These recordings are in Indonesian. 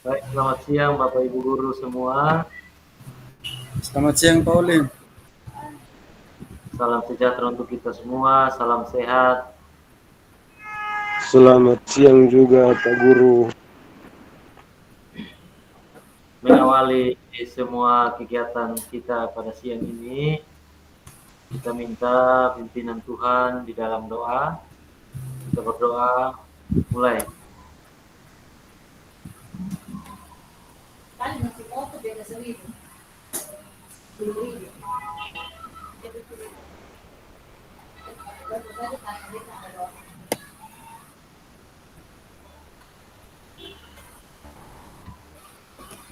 Baik, selamat siang Bapak Ibu guru semua. Selamat siang, Pauline. Salam sejahtera untuk kita semua, salam sehat. Selamat siang juga Pak Guru. Mengawali semua kegiatan kita pada siang ini, kita minta pimpinan Tuhan di dalam doa. Kita berdoa, mulai.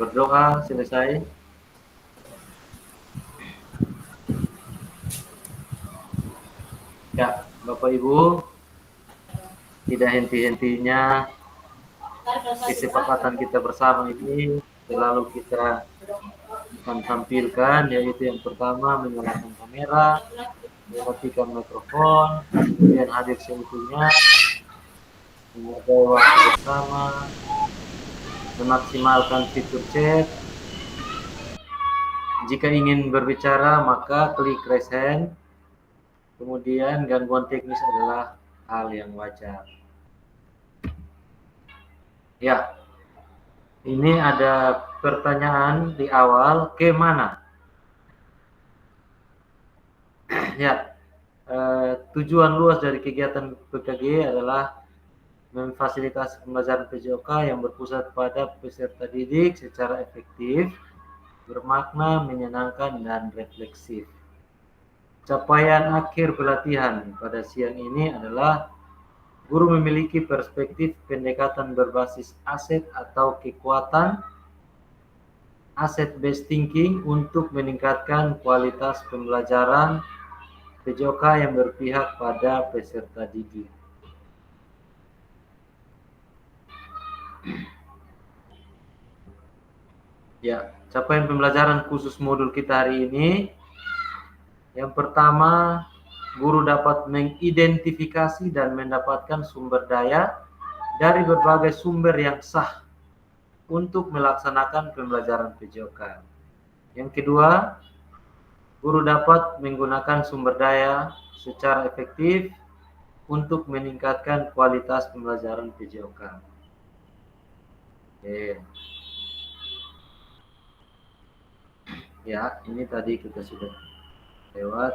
Berdoa selesai. Ya, Bapak Ibu, tidak henti-hentinya kesepakatan kita bersama ini selalu kita akan tampilkan, yaitu yang pertama menyalakan kamera, mematikan mikrofon, kemudian hadir seutuhnya, menghargai waktu bersama, memaksimalkan fitur chat. Jika ingin berbicara, maka klik raise hand. Kemudian gangguan teknis adalah hal yang wajar. Ya, ini ada pertanyaan di awal, ke mana? Ya, tujuan luas dari kegiatan PKG adalah memfasilitasi pembelajaran PJOK yang berpusat pada peserta didik secara efektif, bermakna, menyenangkan, dan refleksif. Capaian akhir pelatihan pada siang ini adalah guru memiliki perspektif pendekatan berbasis aset atau kekuatan, asset based thinking untuk meningkatkan kualitas pembelajaran PJOK yang berpihak pada peserta didik. Ya, capaian pembelajaran khusus modul kita hari ini. Yang pertama, guru dapat mengidentifikasi dan mendapatkan sumber daya dari berbagai sumber yang sah untuk melaksanakan pembelajaran PJOK. Yang kedua, guru dapat menggunakan sumber daya secara efektif untuk meningkatkan kualitas pembelajaran PJOK. Oke. Ya, ini tadi kita sudah lewat.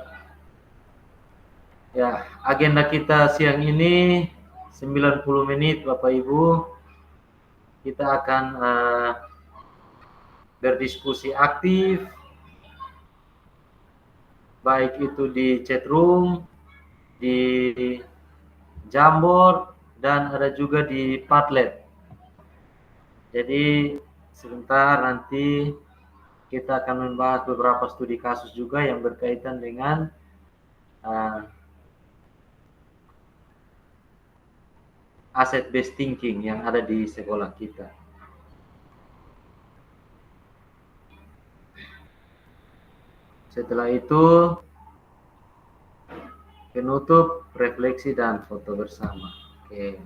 Ya, agenda kita siang ini 90 menit Bapak Ibu. Kita akan berdiskusi aktif, baik itu di chat room, di Jamboard, dan ada juga di Padlet. Jadi sebentar nanti kita akan membahas beberapa studi kasus juga yang berkaitan dengan asset based thinking yang ada di sekolah kita. Setelah itu penutup, refleksi, dan foto bersama. Oke.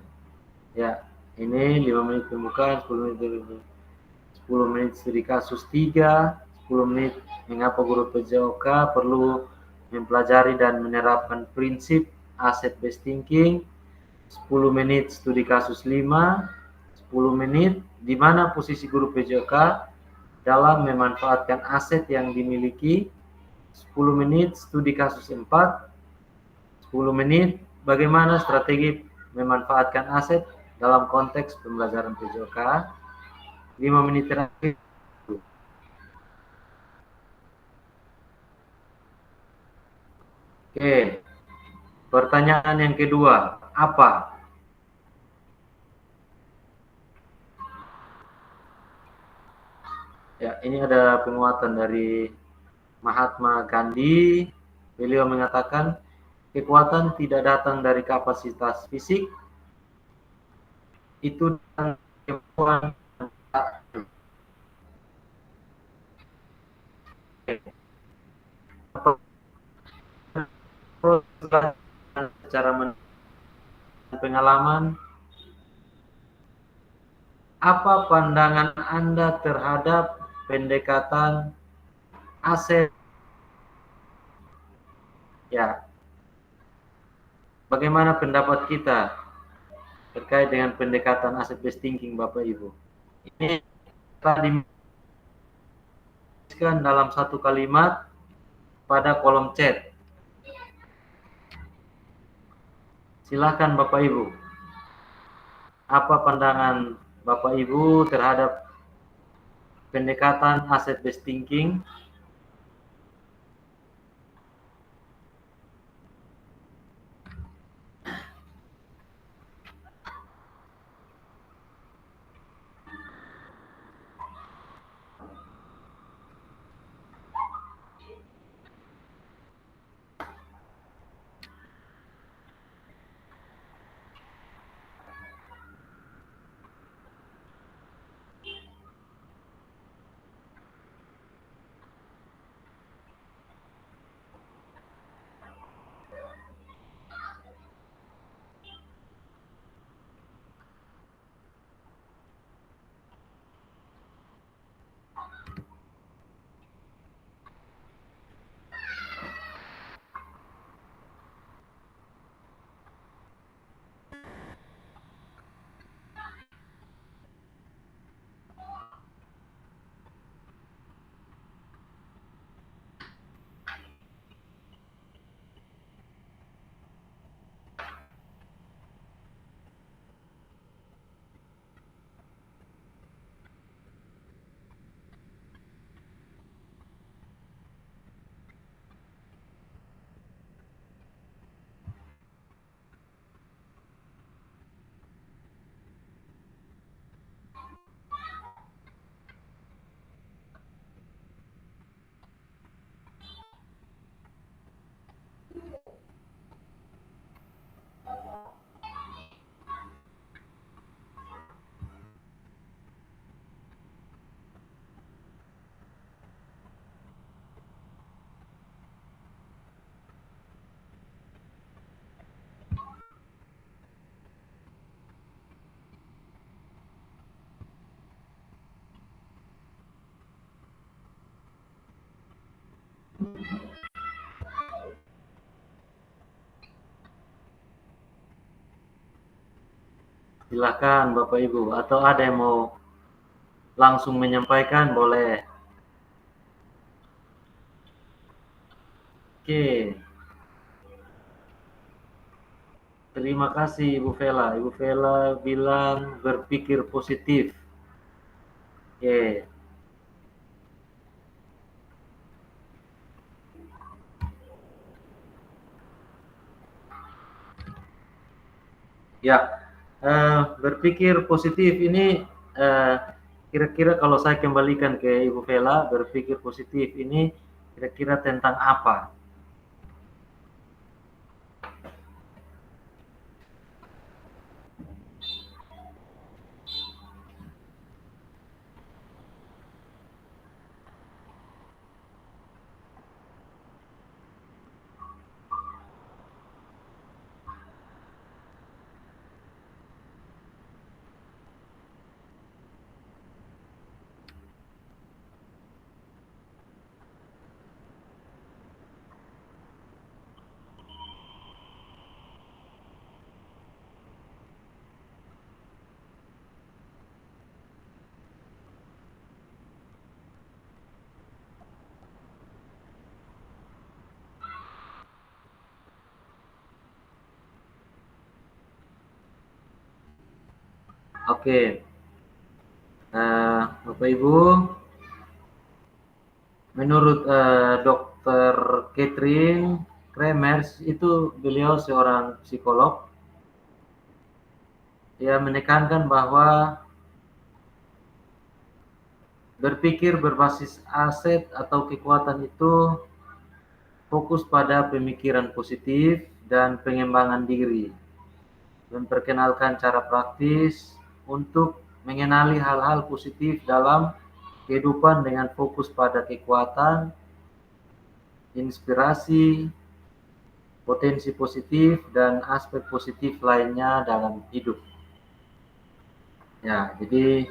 Ya, ini 5 menit pembukaan, 10 menit studi kasus 3, 10 menit mengapa guru PJOK perlu mempelajari dan menerapkan prinsip asset based thinking, 10 menit studi kasus 5, 10 menit di mana posisi guru PJOK dalam memanfaatkan aset yang dimiliki, 10 menit studi kasus 4, 10 menit bagaimana strategi memanfaatkan aset dalam konteks pembelajaran PJOK, 5 menit terakhir. Oke, pertanyaan yang kedua, apa? Ya, ini ada penguatan dari Mahatma Gandhi. Beliau mengatakan, kekuatan tidak datang dari kapasitas fisik, itu datang dari kemampuan secara pengalaman Apa pandangan Anda terhadap pendekatan aset? Ya, bagaimana pendapat kita terkait dengan pendekatan asset-based thinking, Bapak Ibu? Ini telah dituliskan dalam satu kalimat pada kolom chat. Silakan Bapak Ibu. Apa pandangan Bapak Ibu terhadap pendekatan asset-based thinking? Silakan Bapak Ibu, atau ada yang mau langsung menyampaikan, boleh. Oke. Terima kasih Ibu Vela. Ibu Vela bilang berpikir positif. Oke. Ya, berpikir positif ini kira-kira kalau saya kembalikan ke Ibu Vela, berpikir positif ini kira-kira tentang apa? Oke, Bapak Ibu, menurut Dr. Catherine Kremers, itu beliau seorang psikolog. Dia menekankan bahwa berpikir berbasis aset atau kekuatan itu fokus pada pemikiran positif dan pengembangan diri, memperkenalkan cara praktis untuk mengenali hal-hal positif dalam kehidupan dengan fokus pada kekuatan, inspirasi, potensi positif, dan aspek positif lainnya dalam hidup. Ya, jadi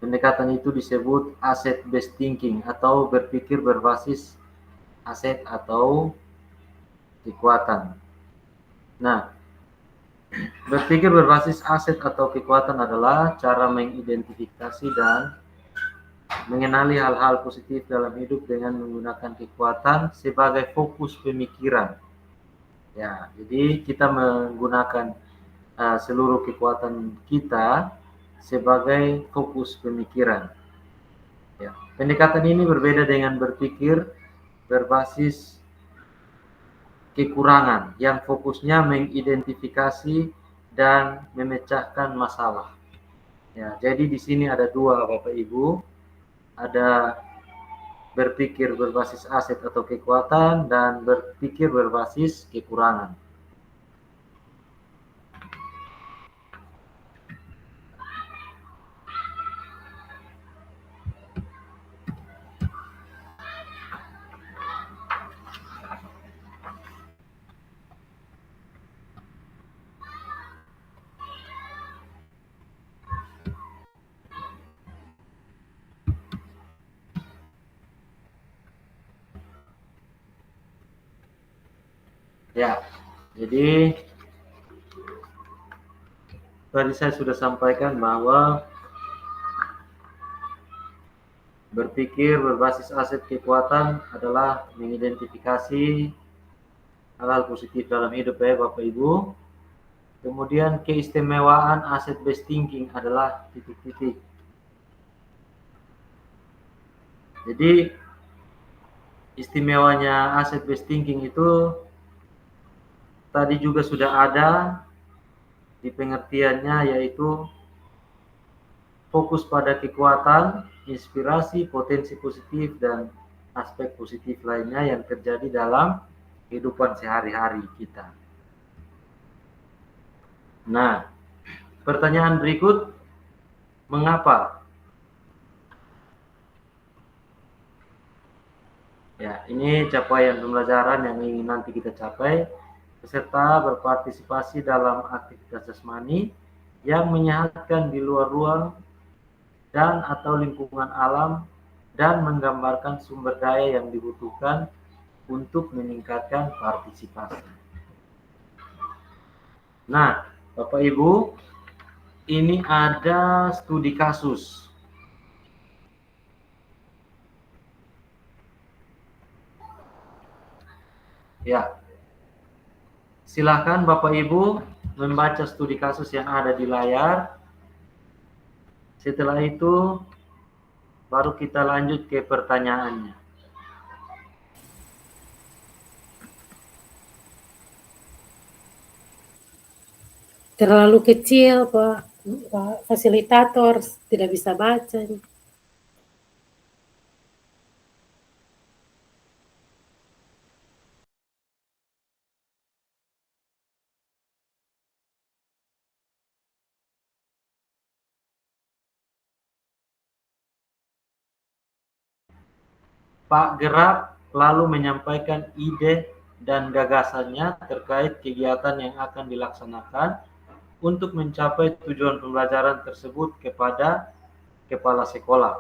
pendekatan itu disebut asset based thinking atau berpikir berbasis aset atau kekuatan. Nah, berpikir berbasis aset atau kekuatan adalah cara mengidentifikasi dan mengenali hal-hal positif dalam hidup dengan menggunakan kekuatan sebagai fokus pemikiran. Ya, jadi kita menggunakan seluruh kekuatan kita sebagai fokus pemikiran. Ya, pendekatan ini berbeda dengan berpikir berbasis kekurangan yang fokusnya mengidentifikasi dan memecahkan masalah. Ya, jadi di sini ada dua Bapak Ibu, ada berpikir berbasis aset atau kekuatan dan berpikir berbasis kekurangan. Ya, jadi tadi saya sudah sampaikan bahwa berpikir berbasis aset kekuatan adalah mengidentifikasi hal-hal positif dalam hidup ya Bapak Ibu. Kemudian keistimewaan asset based thinking adalah titik-titik. Jadi istimewanya asset based thinking itu tadi juga sudah ada di pengertiannya, yaitu fokus pada kekuatan, inspirasi, potensi positif, dan aspek positif lainnya yang terjadi dalam kehidupan sehari-hari kita. Nah, pertanyaan berikut, mengapa? Ya, ini capaian pembelajaran yang ingin nanti kita capai. Peserta berpartisipasi dalam aktivitas jasmani yang menyehatkan di luar ruang dan atau lingkungan alam dan menggambarkan sumber daya yang dibutuhkan untuk meningkatkan partisipasi. Nah, Bapak Ibu, ini ada studi kasus. Ya, silakan Bapak Ibu membaca studi kasus yang ada di layar. Setelah itu baru kita lanjut ke pertanyaannya. Terlalu kecil, Pak. Fasilitator tidak bisa baca. Pak Gerak lalu menyampaikan ide dan gagasannya terkait kegiatan yang akan dilaksanakan untuk mencapai tujuan pembelajaran tersebut kepada kepala sekolah.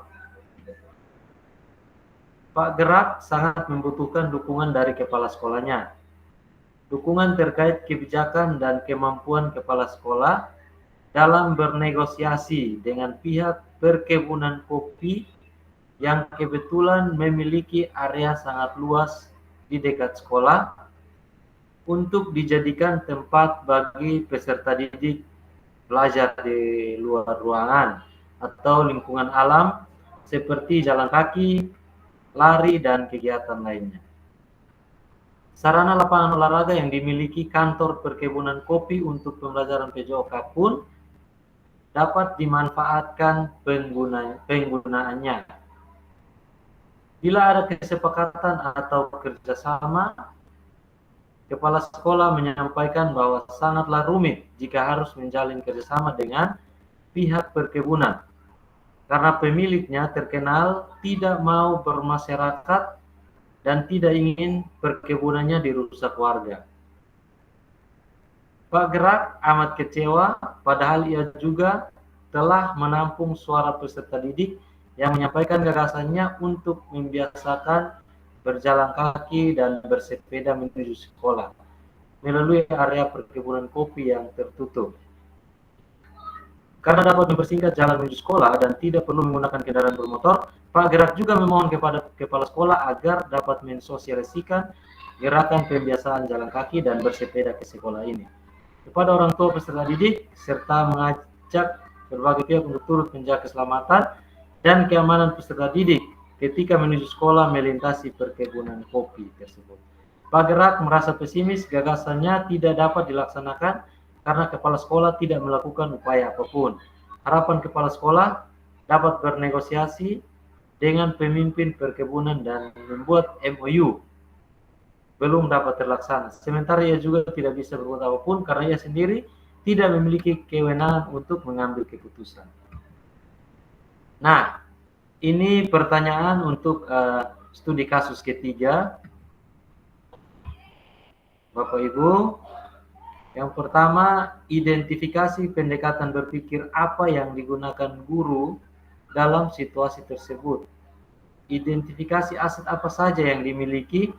Pak Gerak sangat membutuhkan dukungan dari kepala sekolahnya. Dukungan terkait kebijakan dan kemampuan kepala sekolah dalam bernegosiasi dengan pihak perkebunan kopi yang kebetulan memiliki area sangat luas di dekat sekolah untuk dijadikan tempat bagi peserta didik belajar di luar ruangan atau lingkungan alam seperti jalan kaki, lari, dan kegiatan lainnya. Sarana lapangan olahraga yang dimiliki kantor perkebunan kopi untuk pembelajaran PJOK pun dapat dimanfaatkan penggunaannya. Bila ada kesepakatan atau kerjasama, kepala sekolah menyampaikan bahwa sangatlah rumit jika harus menjalin kerjasama dengan pihak perkebunan, karena pemiliknya terkenal tidak mau bermasyarakat dan tidak ingin perkebunannya dirusak warga. Pak Gerak amat kecewa, padahal ia juga telah menampung suara peserta didik yang menyampaikan gagasannya untuk membiasakan berjalan kaki dan bersepeda menuju sekolah melalui area perkebunan kopi yang tertutup. Karena dapat mempersingkat jalan menuju sekolah dan tidak perlu menggunakan kendaraan bermotor, Pak Gerak juga memohon kepada kepala sekolah agar dapat mensosialisasikan gerakan pembiasaan jalan kaki dan bersepeda ke sekolah ini kepada orang tua peserta didik, serta mengajak berbagai pihak untuk turut menjaga keselamatan dan keamanan peserta didik ketika menuju sekolah melintasi perkebunan kopi tersebut. Pak Gerak merasa pesimis gagasannya tidak dapat dilaksanakan karena kepala sekolah tidak melakukan upaya apapun. Harapan kepala sekolah dapat bernegosiasi dengan pemimpin perkebunan dan membuat MOU belum dapat terlaksana. Sementara ia juga tidak bisa berbuat apapun karena ia sendiri tidak memiliki kewenangan untuk mengambil keputusan. Nah, ini pertanyaan untuk studi kasus ketiga. Bapak Ibu, yang pertama, identifikasi pendekatan berpikir apa yang digunakan guru dalam situasi tersebut. Identifikasi aset apa saja yang dimiliki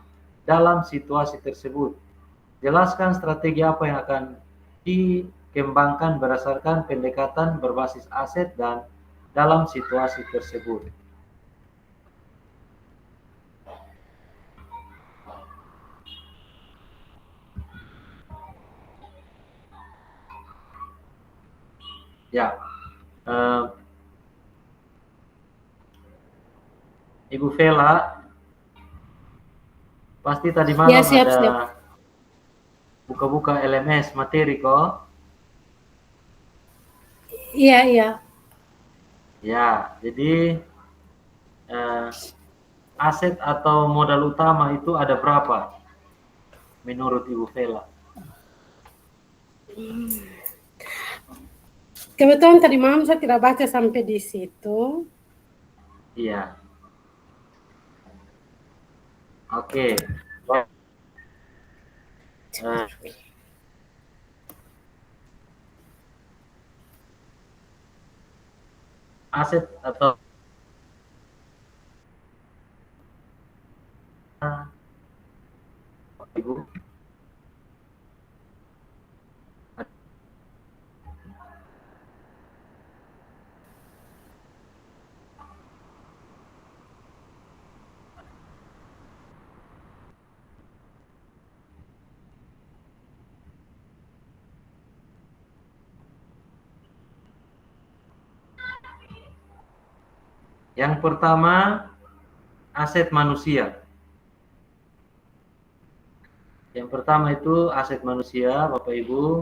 dalam situasi tersebut. Jelaskan strategi apa yang akan dikembangkan berdasarkan pendekatan berbasis aset dan dalam situasi tersebut. Ya, Ibu Vela, pasti tadi malam Ya, siap. ada buka-buka LMS materi kok? Iya. Ya, jadi aset atau modal utama itu ada berapa menurut Ibu Vela? Kebetulan tadi malam saya tidak baca sampai di situ. Iya. Oke. Aset atau Ibu. Yang pertama, aset manusia. Yang pertama itu aset manusia, Bapak Ibu.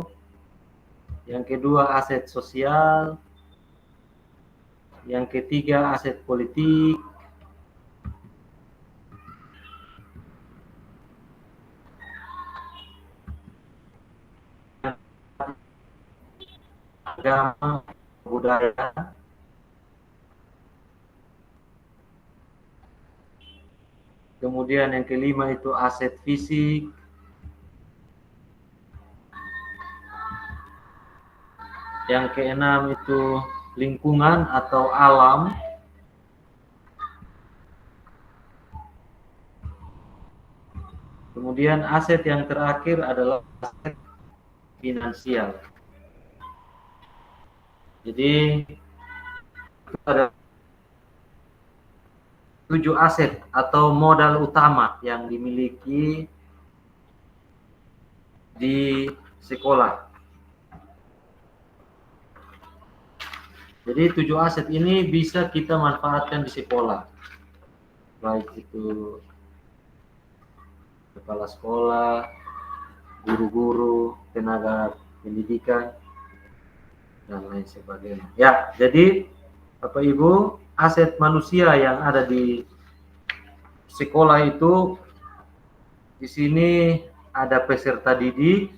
Yang kedua, aset sosial. Yang ketiga, aset politik. Agama, budaya. Kemudian yang kelima itu aset fisik. Yang keenam itu lingkungan atau alam. Kemudian aset yang terakhir adalah aset finansial. Jadi ada 7 aset atau modal utama yang dimiliki di sekolah. Jadi 7 aset ini bisa kita manfaatkan di sekolah. Baik itu kepala sekolah, guru-guru, tenaga pendidikan, dan lain sebagainya. Ya, jadi Bapak Ibu, aset manusia yang ada di sekolah itu di sini ada peserta didik,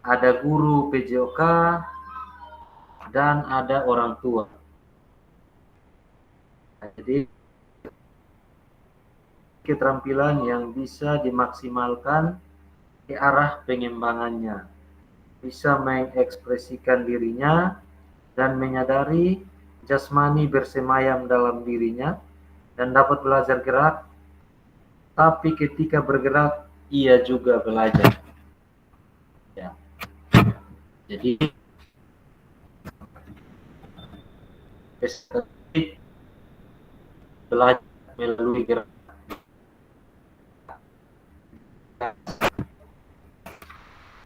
ada guru PJOK, dan ada orang tua. Jadi keterampilan yang bisa dimaksimalkan ke arah pengembangannya. bisa mengekspresikan dirinya dan menyadari jasmani bersemayam dalam dirinya dan dapat belajar gerak, tapi ketika bergerak ia juga belajar. Ya. Jadi belajar melalui gerak.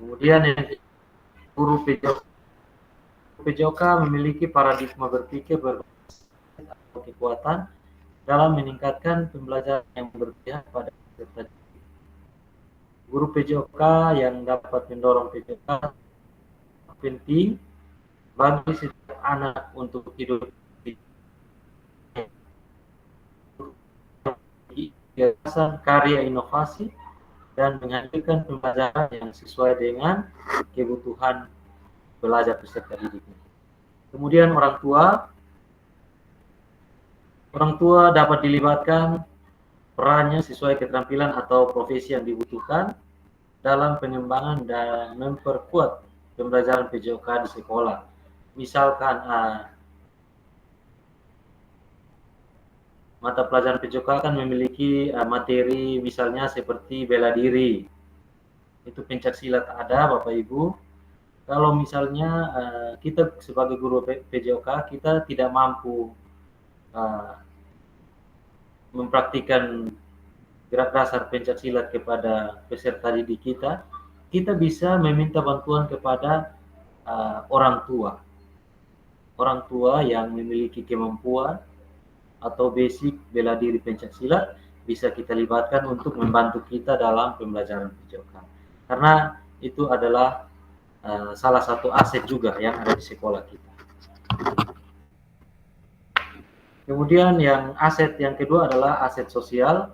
Kemudian yang guru PJOK memiliki paradigma berpikir kekuatan dalam meningkatkan pembelajaran yang berpihak pada peserta. Guru PJOK yang dapat mendorong PJOK penting bagi setiap anak untuk hidup gagasan karya inovasi dan menghadirkan pembelajaran yang sesuai dengan kebutuhan belajar peserta didiknya. Kemudian orang tua dapat dilibatkan perannya sesuai keterampilan atau profesi yang dibutuhkan dalam pengembangan dan memperkuat pembelajaran PJOK di sekolah. Misalkan mata pelajaran PJOK kan memiliki materi misalnya seperti bela diri. Itu pencak silat ada Bapak Ibu. Kalau misalnya kita sebagai guru PJOK kita tidak mampu mempraktikkan gerak dasar pencak silat kepada peserta didik kita, kita bisa meminta bantuan kepada orang tua yang memiliki kemampuan atau basic bela diri pencak silat, bisa kita libatkan untuk membantu kita dalam pembelajaran PJOK. Karena itu adalah salah satu aset juga yang ada di sekolah kita. Kemudian yang aset yang kedua adalah aset sosial.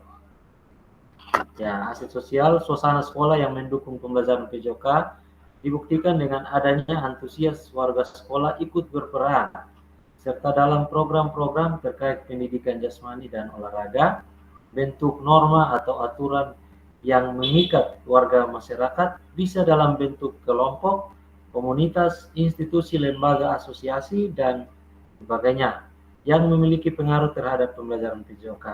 Ya, aset sosial, suasana sekolah yang mendukung pembelajaran PJOK dibuktikan dengan adanya antusias warga sekolah ikut berperan serta dalam program-program terkait pendidikan jasmani dan olahraga, bentuk norma atau aturan yang mengikat warga masyarakat bisa dalam bentuk kelompok, komunitas, institusi, lembaga, asosiasi, dan sebagainya yang memiliki pengaruh terhadap pembelajaran PJOK.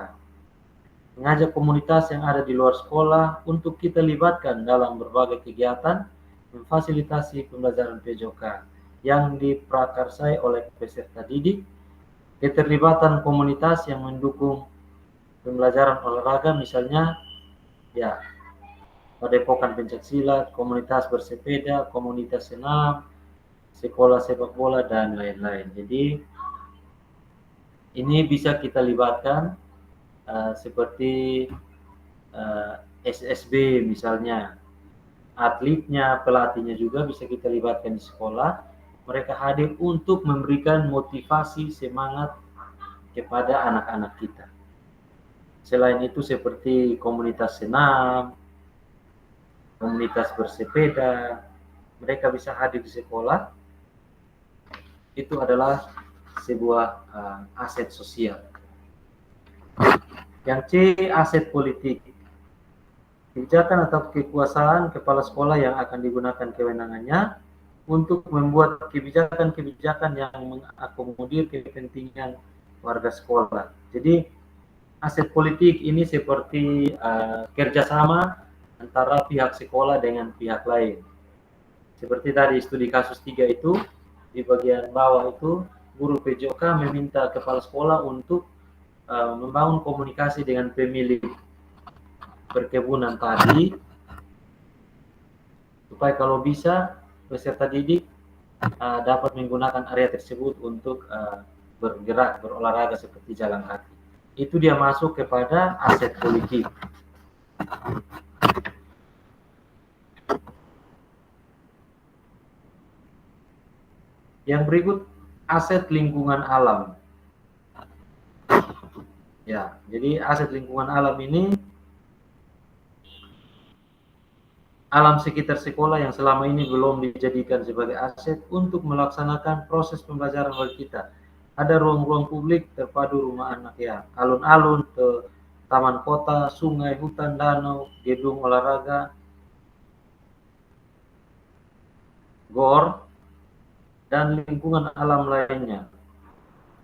Mengajak komunitas yang ada di luar sekolah untuk kita libatkan dalam berbagai kegiatan memfasilitasi pembelajaran PJOK yang diprakarsai oleh peserta didik, keterlibatan komunitas yang mendukung pembelajaran olahraga misalnya ya padepokan pencak silat, komunitas bersepeda, komunitas senam, sekolah sepak bola dan lain-lain. Jadi ini bisa kita libatkan seperti SSB misalnya, atletnya, pelatihnya juga bisa kita libatkan di sekolah. Mereka hadir untuk memberikan motivasi, semangat kepada anak-anak kita. Selain itu seperti komunitas senam, komunitas bersepeda, mereka bisa hadir di sekolah. Itu adalah sebuah aset sosial. Yang C, aset politik. Kebijakan atau kekuasaan kepala sekolah yang akan digunakan kewenangannya untuk membuat kebijakan-kebijakan yang mengakomodir kepentingan warga sekolah. Jadi aset politik ini seperti kerjasama antara pihak sekolah dengan pihak lain. Seperti tadi studi kasus 3 itu, di bagian bawah itu guru PJOK meminta kepala sekolah untuk membangun komunikasi dengan pemilik perkebunan tadi, supaya kalau bisa peserta didik dapat menggunakan area tersebut untuk bergerak, berolahraga seperti jalan kaki. Itu dia masuk kepada aset politik. Yang berikut, aset lingkungan alam. Ya, jadi aset lingkungan alam ini alam sekitar sekolah yang selama ini belum dijadikan sebagai aset untuk melaksanakan proses pembelajaran bagi kita. Ada ruang-ruang publik terpadu rumah anak ya, alun-alun, ke taman kota, sungai, hutan, danau, gedung olahraga. gor, dan lingkungan alam lainnya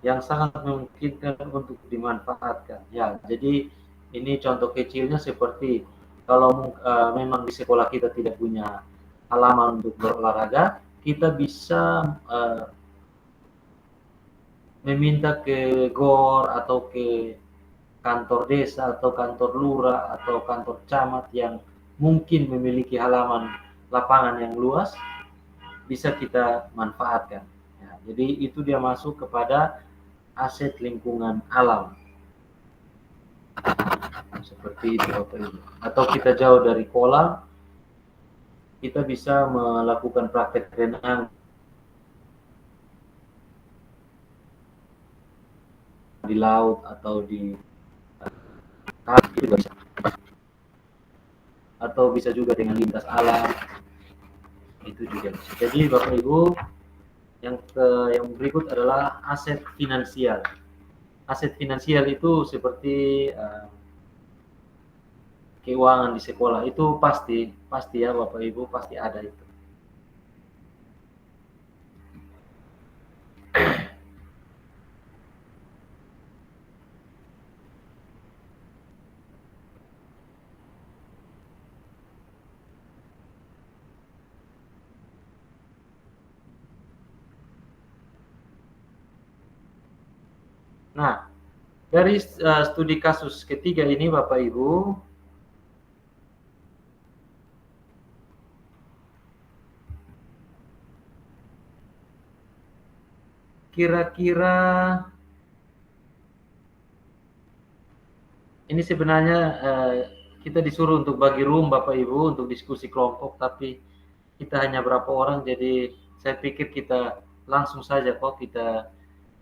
yang sangat memungkinkan untuk dimanfaatkan. Ya, jadi ini contoh kecilnya seperti kalau memang di sekolah kita tidak punya halaman untuk berolahraga, kita bisa meminta ke gor atau ke kantor desa atau kantor lurah atau kantor camat yang mungkin memiliki halaman lapangan yang luas, bisa kita manfaatkan. Ya, jadi itu dia masuk kepada aset lingkungan alam. Seperti itu Bapak Ibu. Atau kita jauh dari kolam, kita bisa melakukan praktek renang di laut atau di kaki juga bisa. Atau bisa juga dengan lintas alam, itu juga bisa. Jadi Bapak Ibu, yang berikut adalah aset finansial. Aset finansial itu seperti keuangan di sekolah, itu pasti ya Bapak Ibu, pasti ada itu. Nah, dari studi kasus ketiga ini Bapak Ibu, kira-kira ini sebenarnya kita disuruh untuk bagi room Bapak Ibu untuk diskusi kelompok, tapi kita hanya berapa orang, jadi saya pikir kita langsung saja kok kita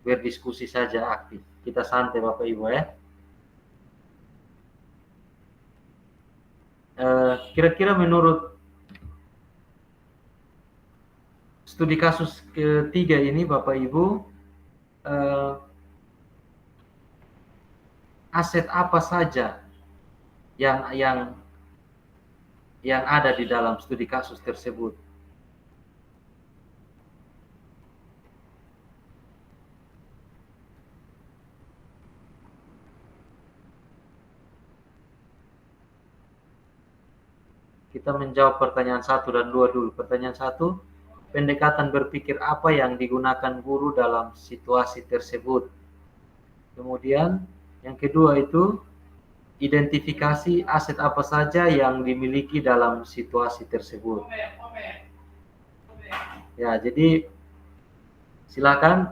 berdiskusi saja aktif. Kita santai Bapak Ibu ya. Kira-kira menurut studi kasus ketiga ini Bapak Ibu, aset apa saja yang ada di dalam studi kasus tersebut? Kita menjawab pertanyaan 1 dan 2 dulu. Pertanyaan 1, pendekatan berpikir apa yang digunakan guru dalam situasi tersebut. Kemudian yang kedua itu, identifikasi aset apa saja yang dimiliki dalam situasi tersebut. Ya, jadi silakan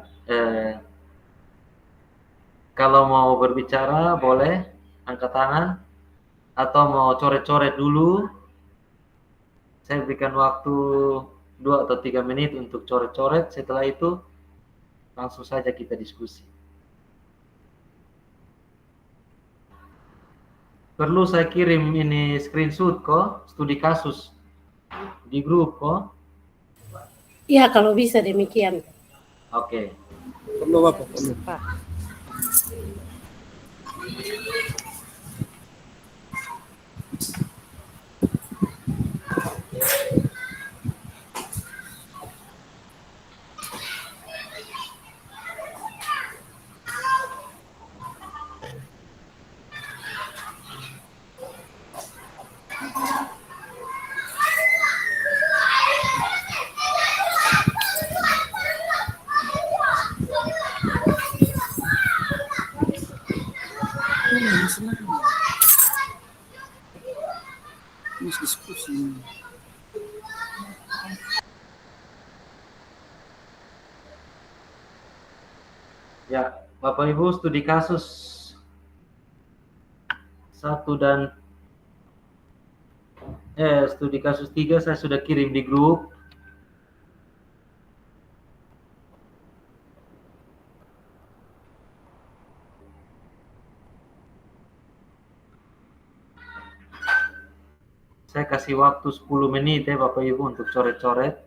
kalau mau berbicara boleh angkat tangan, atau mau coret-coret dulu. Saya berikan waktu 2 atau 3 menit untuk coret-coret, setelah itu langsung saja kita diskusi. Perlu saya kirim ini screenshot kok, studi kasus di grup kok? Ya, kalau bisa demikian. Oke. Perlu Bapak, perlu. Pak. Mas diskusi. Ya, Bapak Ibu, studi kasus 1 dan studi kasus 3 saya sudah kirim di grup. Saya kasih waktu 10 menit ya Bapak Ibu untuk coret-coret.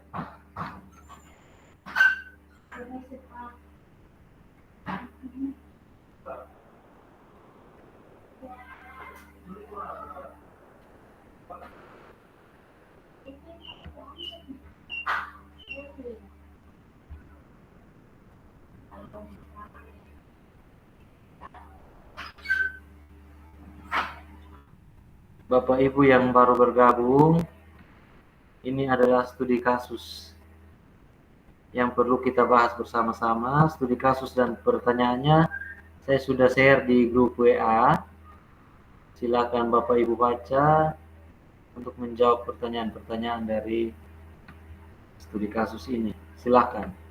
Bapak Ibu yang baru bergabung, ini adalah studi kasus yang perlu kita bahas bersama-sama. Studi kasus dan pertanyaannya saya sudah share di grup WA. Silakan Bapak Ibu baca untuk menjawab pertanyaan-pertanyaan dari studi kasus ini. Silakan.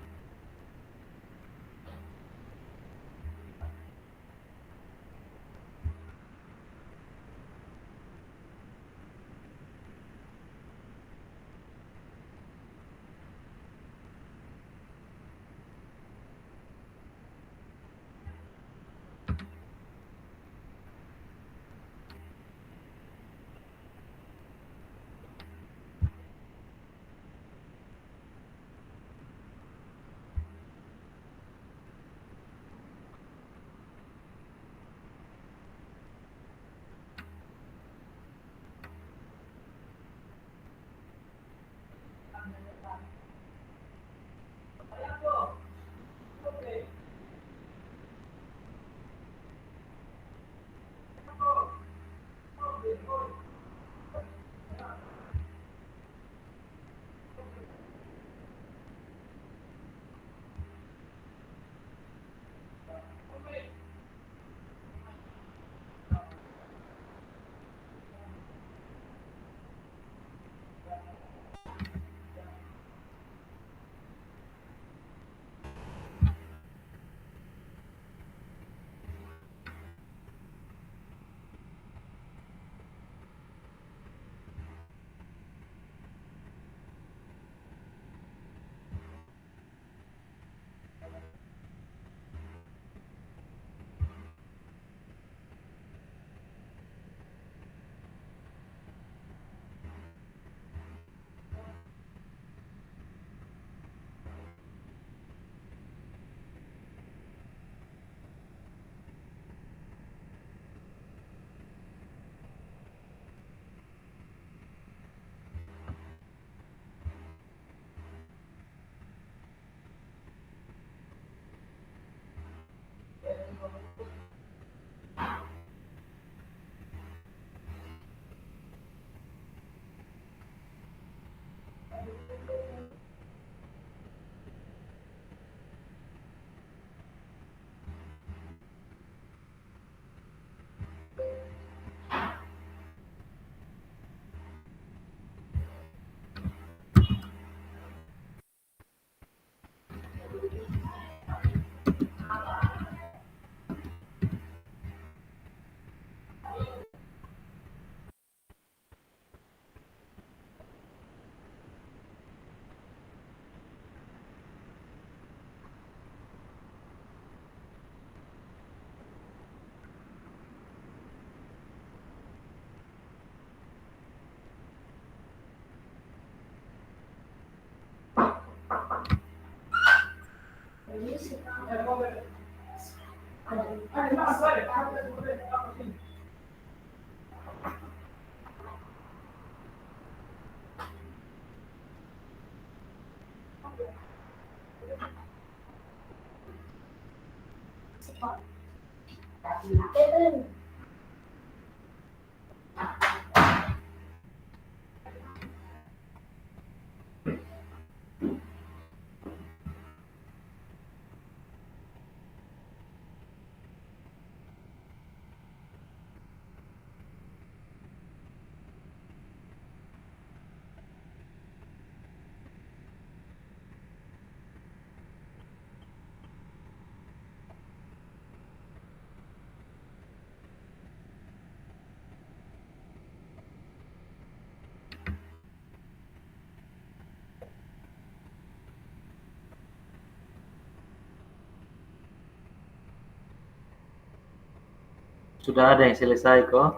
Sudah ada yang selesai kok.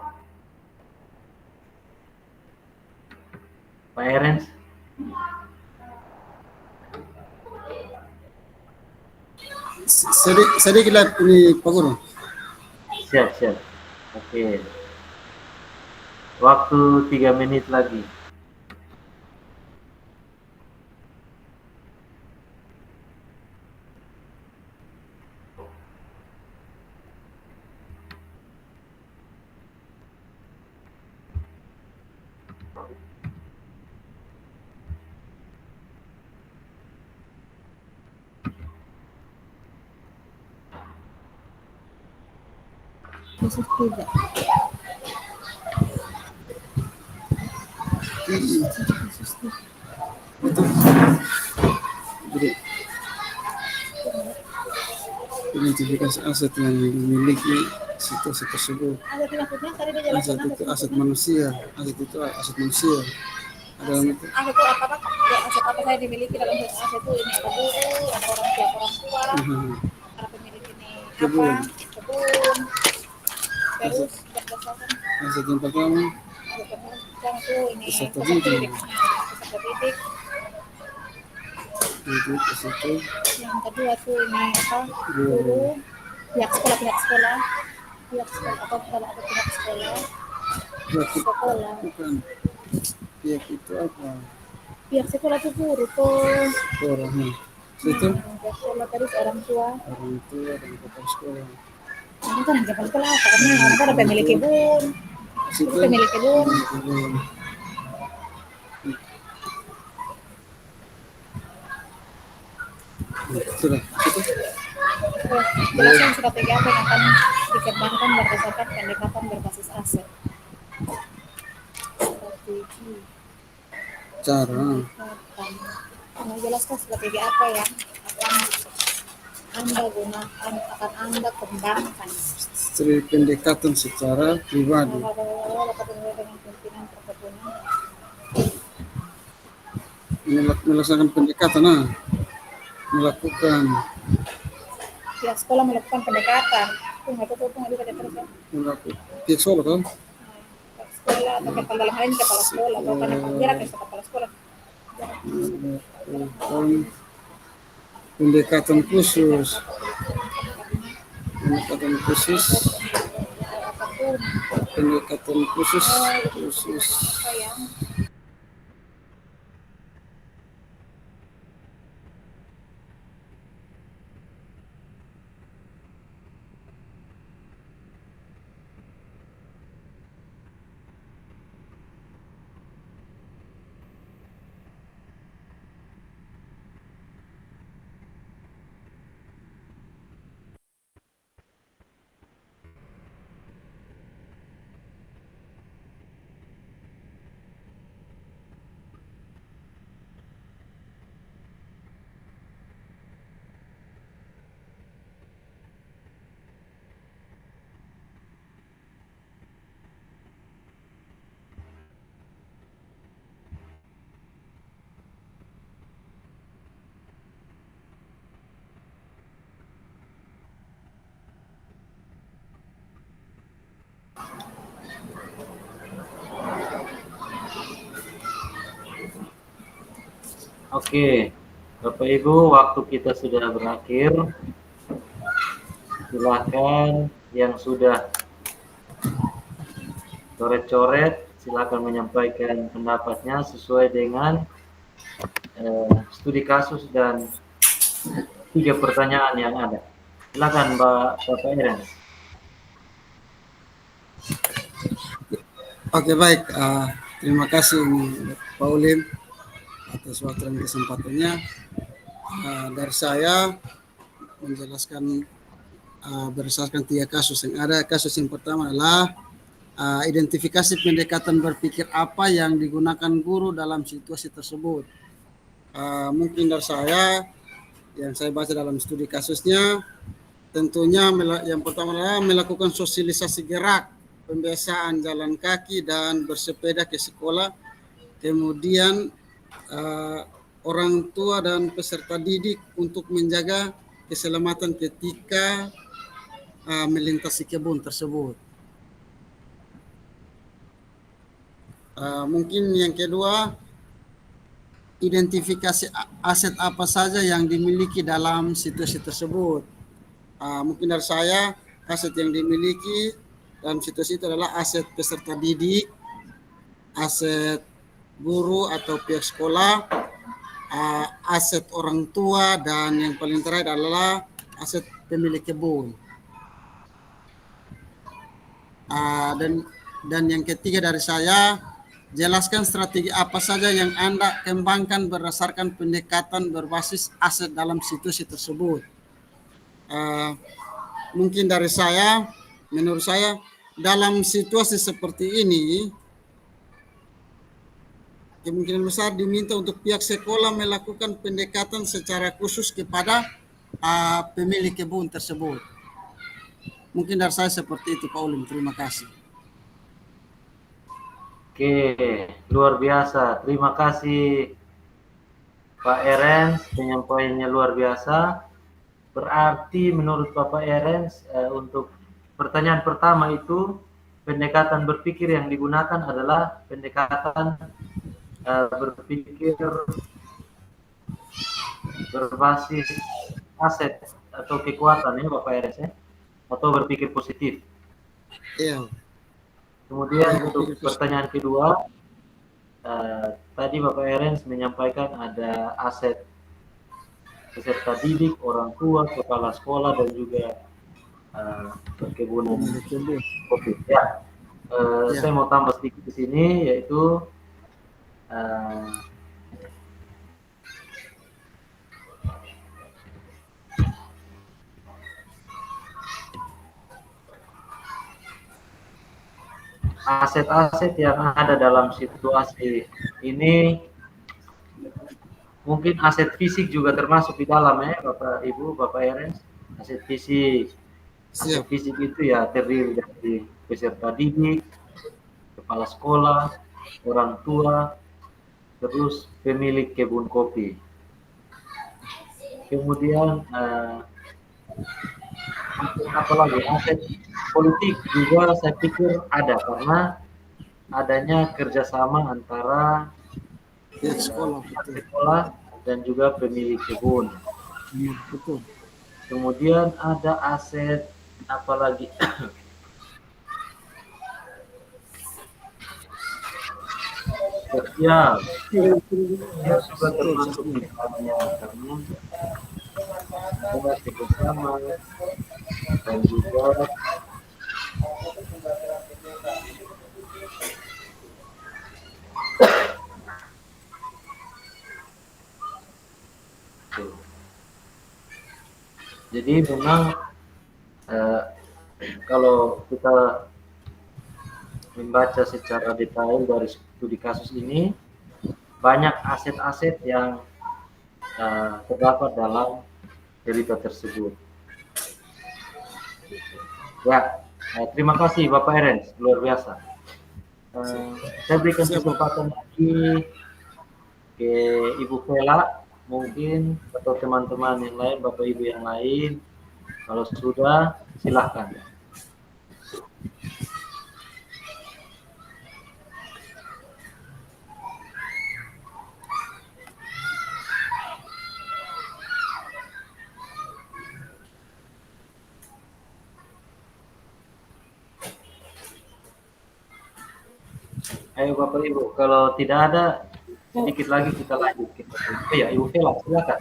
Pak Erens? Sedikit ini Pak Guru. Siap. Oke. Waktu 3 menit lagi. Kasus tiga. Kasus tiga. Jadi identifikasi aset yang dimiliki situasi tersebut. Aset maksudnya tadi dia Aset jelaskan itu aset manusia, aset itu aset manusia. Dalam itu aset itu apa pak? Ya, aset apa saya dimiliki dalam aset itu ini ada guru, ada orang tua, para pemilik ini Kebun. apa? Kebun. Terus berdasarkan aset yang pertama aset yang itu ini peserta peserta didik. didik. Nah, peserta didik. Itu ke situ Yang kedua tuh ini apa? Guru, pihak sekolah atau pihak sekolah. Sekolah. bukan pihak itu apa Pihak sekolah tuh guru tuh. orang situ Pihak sekolah terus orang tua. dan kepala sekolah. Ini kan kepala sekolah apa? Karena apa ada pemilik kebun. Situ Pemilik kebun. Sudah situ Jelaskan strategi apa yang akan dikembangkan berdasarkan pendekatan berbasis aset. Strategi cara pendekatan. Menjelaskan strategi apa yang akan Anda gunakan, akan Anda kembangkan. strategi pendekatan secara pribadi Dengan pimpinan perkebunan. melaksanakan pendekatan melakukan Pihak sekolah melakukan pendekatan. Tunggu terus ya. pihak sekolah kan Pihak sekolah atau kepala dalam hal ini kepala sekolah atau kan jarak ke kepala sekolah. melakukan pendekatan khusus pendekatan khusus Apa yang Oke, Bapak Ibu, waktu kita sudah berakhir. Silakan yang sudah coret-coret, silakan menyampaikan pendapatnya sesuai dengan studi kasus dan 3 pertanyaan yang ada. Silakan Bapak Iren. Oke baik, terima kasih Pauline atas waktu dan kesempatannya. Dari saya menjelaskan berdasarkan 3 kasus yang ada. Kasus yang pertama adalah identifikasi pendekatan berpikir apa yang digunakan guru dalam situasi tersebut. Mungkin dari saya yang saya baca dalam studi kasusnya, tentunya yang pertama adalah melakukan sosialisasi gerak, pembiasaan jalan kaki dan bersepeda ke sekolah, kemudian orang tua dan peserta didik untuk menjaga keselamatan ketika melintasi kebun tersebut. Mungkin yang kedua, identifikasi aset apa saja yang dimiliki dalam situasi tersebut. Mungkin dari saya, aset yang dimiliki dalam situasi itu adalah aset peserta didik, aset guru atau pihak sekolah, aset orang tua, dan yang paling terakhir adalah aset pemilik kebun. Dan yang ketiga dari saya, jelaskan strategi apa saja yang Anda kembangkan berdasarkan pendekatan berbasis aset dalam situasi tersebut. Mungkin dari saya, menurut saya dalam situasi seperti ini kemungkinan besar diminta untuk pihak sekolah melakukan pendekatan secara khusus kepada pemilik kebun tersebut. Mungkin dari saya seperti itu, Pak Ulim. Terima kasih. Oke, luar biasa. Terima kasih Pak Erens, penyampaiannya luar biasa. Berarti menurut Bapak Erens, untuk pertanyaan pertama itu, pendekatan berpikir yang digunakan adalah pendekatan berpikir berbasis aset atau kekuatan ya Bapak Erens ya, atau berpikir positif. Iya. Kemudian untuk pertanyaan kedua, tadi Bapak Erens menyampaikan ada aset peserta didik, orang tua, kepala sekolah, dan juga perkebunan kopi. Ya, saya mau tambah sedikit di sini, yaitu aset-aset yang ada dalam situasi ini, mungkin aset fisik juga termasuk di dalam ya Bapak Ibu, Bapak Erens. Aset fisik. Aset fisik itu ya terdiri dari peserta didik, kepala sekolah, orang tua, terus pemilik kebun kopi. Kemudian apalagi aset politik juga saya pikir ada, karena adanya kerjasama antara sekolah dan juga pemilik kebun. Betul. Kemudian ada aset apalagi sosial. Ya, juga termasuk di dalamnya, karena ada kerjasama dan juga jadi memang kalau kita membaca secara detail dari studi kasus ini, banyak aset-aset yang terdapat dalam cerita tersebut. Ya, terima kasih Bapak Erens, luar biasa. Saya berikan kesempatan lagi ke Ibu Vela, mungkin, atau teman-teman yang lain, Bapak Ibu yang lain. Kalau sudah, silakan. Ayo Bapak Ibu, kalau tidak ada, sedikit lagi kita lanjut. Oh ya, Ibu Vela, silakan.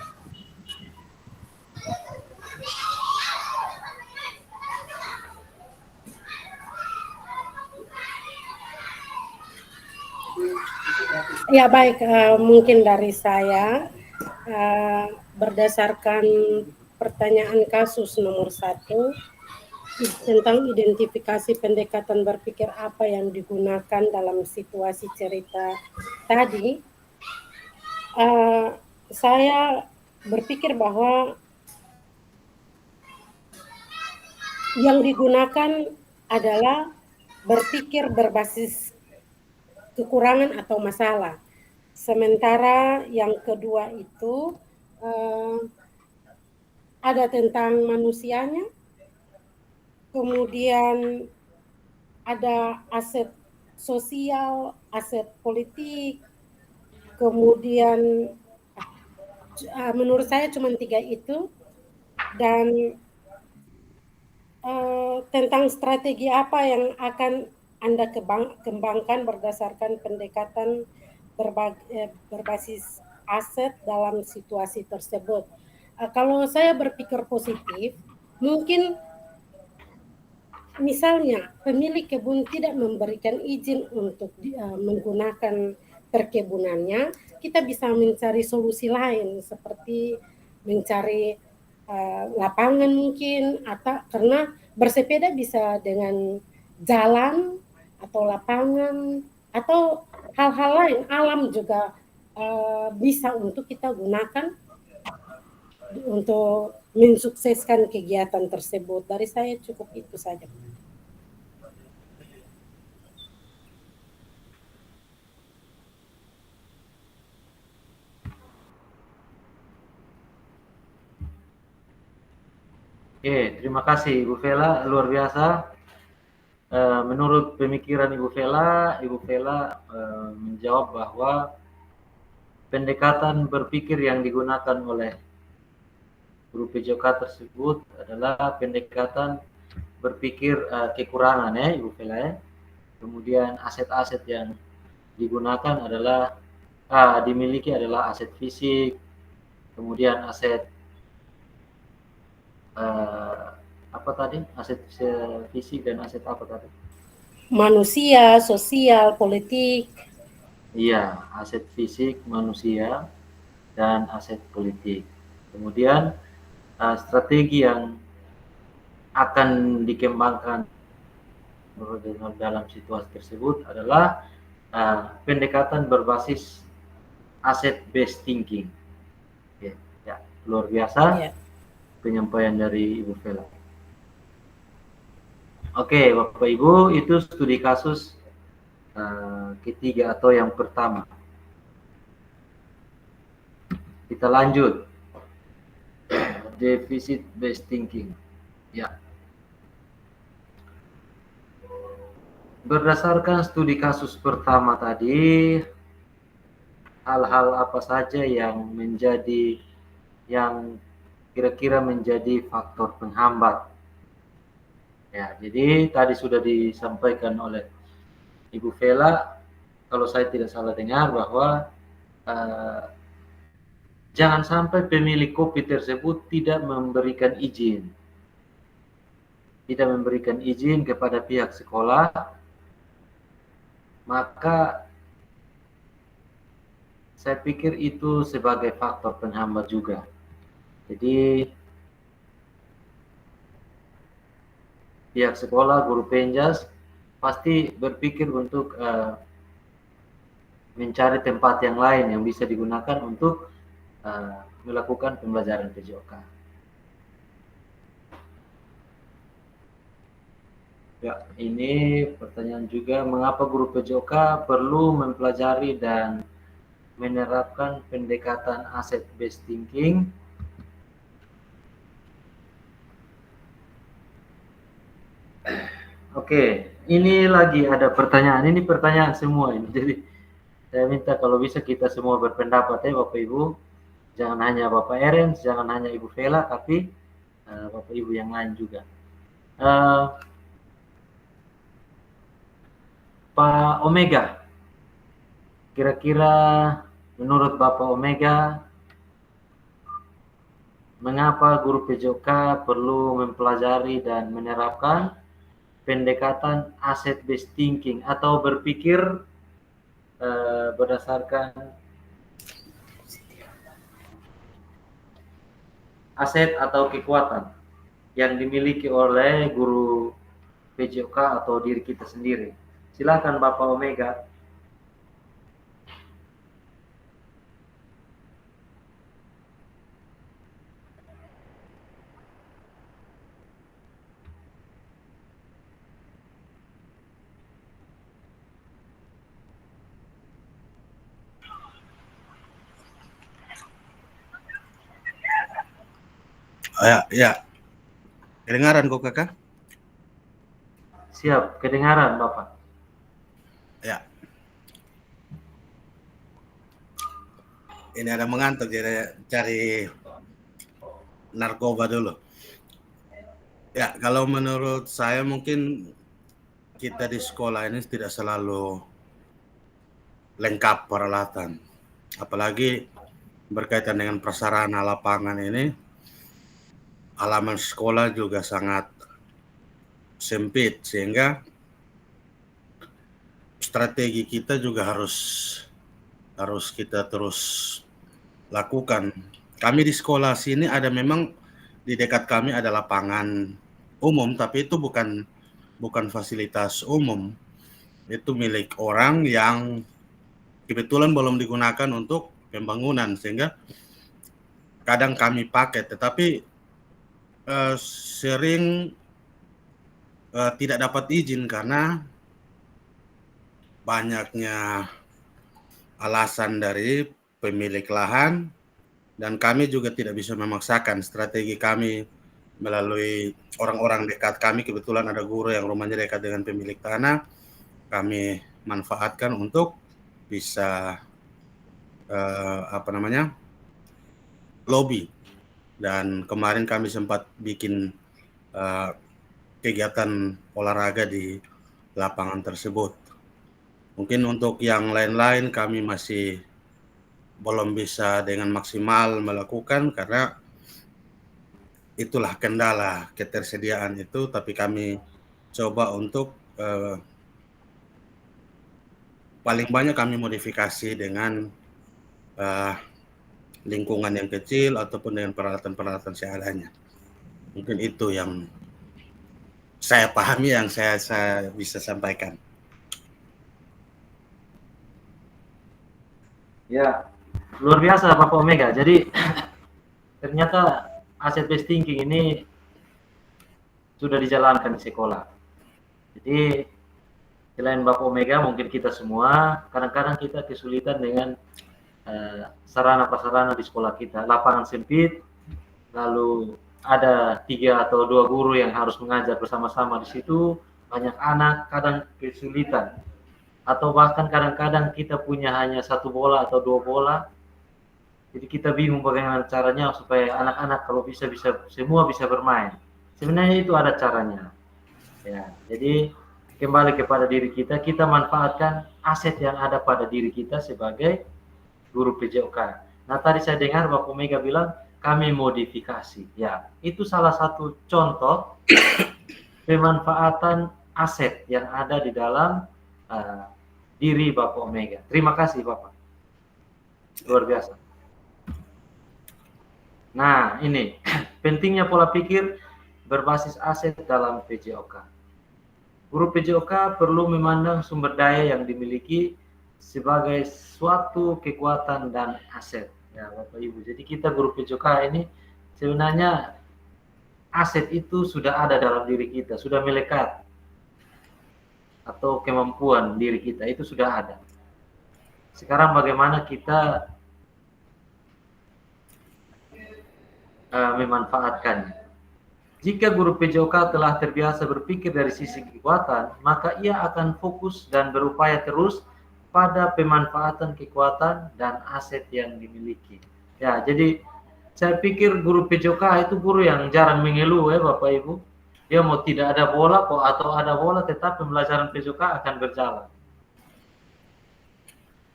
Ya baik, mungkin dari saya berdasarkan pertanyaan kasus nomor 1 tentang identifikasi pendekatan berpikir apa yang digunakan dalam situasi cerita tadi, saya berpikir bahwa yang digunakan adalah berpikir berbasis kekurangan atau masalah. Sementara yang kedua itu ada tentang manusianya, kemudian ada aset sosial, aset politik, kemudian menurut saya cuma 3 itu, dan tentang strategi apa yang akan Anda kembangkan berdasarkan pendekatan berbasis aset dalam situasi tersebut. Kalau saya berpikir positif, mungkin misalnya pemilik kebun tidak memberikan izin untuk menggunakan perkebunannya, kita bisa mencari solusi lain seperti mencari lapangan mungkin, atau karena bersepeda bisa dengan jalan atau lapangan atau hal-hal lain, alam juga bisa untuk kita gunakan untuk mensukseskan kegiatan tersebut. Dari saya cukup itu saja. Oke, terima kasih Ibu Vela, luar biasa. Menurut pemikiran Ibu Vela menjawab bahwa pendekatan berpikir yang digunakan oleh guru PJOK tersebut adalah pendekatan berpikir kekurangan ya Ibu Vela ya. Kemudian aset-aset yang digunakan adalah dimiliki adalah aset fisik, kemudian aset apa tadi? Aset fisik dan aset apa tadi? Manusia, sosial, politik. Iya, aset fisik manusia dan aset politik. Kemudian strategi yang akan dikembangkan dalam situasi tersebut adalah pendekatan berbasis asset based thinking. Ya, luar biasa penyampaian dari Ibu Vela. Oke, Bapak Ibu, itu studi kasus ketiga atau yang pertama. Kita lanjut. Deficit based thinking. Ya. Berdasarkan studi kasus pertama tadi, hal-hal apa saja yang kira-kira menjadi faktor penghambat. Ya, jadi tadi sudah disampaikan oleh Ibu Vela, kalau saya tidak salah dengar, bahwa jangan sampai pemilik kopi tersebut tidak memberikan izin kepada pihak sekolah, maka saya pikir itu sebagai faktor penghambat juga. Jadi pihak sekolah, guru penjas pasti berpikir untuk mencari tempat yang lain yang bisa digunakan untuk melakukan pembelajaran PJOK. Ya, ini pertanyaan juga, mengapa guru PJOK perlu mempelajari dan menerapkan pendekatan asset based thinking? Oke, ini lagi ada pertanyaan. Ini pertanyaan semua ini. Jadi saya minta kalau bisa kita semua berpendapat ya Bapak Ibu. Jangan hanya Bapak Eren, jangan hanya Ibu Vela, tapi Bapak Ibu yang lain juga. Pak Omega, kira-kira menurut Bapak Omega, mengapa guru PJOK perlu mempelajari dan menerapkan pendekatan asset based thinking atau berpikir berdasarkan aset atau kekuatan yang dimiliki oleh guru PJOK atau diri kita sendiri? Silakan Bapak Omega. Ya. Kedengaran kok Kakak? Siap, kedengaran Bapak. Ya. Ini ada mengantuk, jadi cari narkoba dulu. Ya, kalau menurut saya mungkin kita di sekolah ini tidak selalu lengkap peralatan. Apalagi berkaitan dengan prasarana lapangan ini. Halaman sekolah juga sangat sempit, sehingga strategi kita juga harus kita terus lakukan. Kami di sekolah sini ada memang di dekat kami ada lapangan umum, tapi itu bukan fasilitas umum. Itu milik orang yang kebetulan belum digunakan untuk pembangunan, sehingga kadang kami pakai, tetapi sering tidak dapat izin karena banyaknya alasan dari pemilik lahan, dan kami juga tidak bisa memaksakan. Strategi kami melalui orang-orang dekat kami, kebetulan ada guru yang rumahnya dekat dengan pemilik tanah, kami manfaatkan untuk bisa lobby. Dan kemarin kami sempat bikin kegiatan olahraga di lapangan tersebut. Mungkin untuk yang lain-lain kami masih belum bisa dengan maksimal melakukan karena itulah kendala ketersediaan itu, tapi kami coba untuk paling banyak kami modifikasi dengan lingkungan yang kecil ataupun dengan peralatan-peralatan seadanya. Mungkin itu yang saya pahami, yang saya bisa sampaikan. Ya, luar biasa Bapak Omega. Jadi ternyata asset based thinking ini sudah dijalankan di sekolah. Jadi selain Bapak Omega, mungkin kita semua kadang-kadang kita kesulitan dengan sarana-prasarana di sekolah kita. Lapangan sempit, lalu ada 3 atau 2 guru yang harus mengajar bersama-sama di situ, banyak anak, kadang kesulitan. Atau bahkan kadang-kadang kita punya hanya 1 bola atau 2 bola, jadi kita bingung bagaimana caranya supaya anak-anak kalau bisa semua bisa bermain. Sebenarnya itu ada caranya. Ya, jadi kembali kepada diri kita, kita manfaatkan aset yang ada pada diri kita sebagai guru PJOK. Nah, tadi saya dengar Bapak Omega bilang kami modifikasi. Ya, itu salah satu contoh pemanfaatan aset yang ada di dalam diri Bapak Omega. Terima kasih Bapak. Luar biasa. Nah, ini pentingnya pola pikir berbasis aset dalam PJOK. Guru PJOK perlu memandang sumber daya yang dimiliki sebagai suatu kekuatan dan aset. Ya, Bapak Ibu. Jadi kita guru PJOK ini sebenarnya aset itu sudah ada dalam diri kita, sudah melekat. Atau kemampuan diri kita itu sudah ada. Sekarang bagaimana kita memanfaatkannya. Jika guru PJOK telah terbiasa berpikir dari sisi kekuatan, maka ia akan fokus dan berupaya terus pada pemanfaatan kekuatan dan aset yang dimiliki. Ya, jadi saya pikir guru PJOK itu guru yang jarang mengeluh ya Bapak Ibu. Dia mau tidak ada bola atau ada bola, tetap pembelajaran PJOK akan berjalan.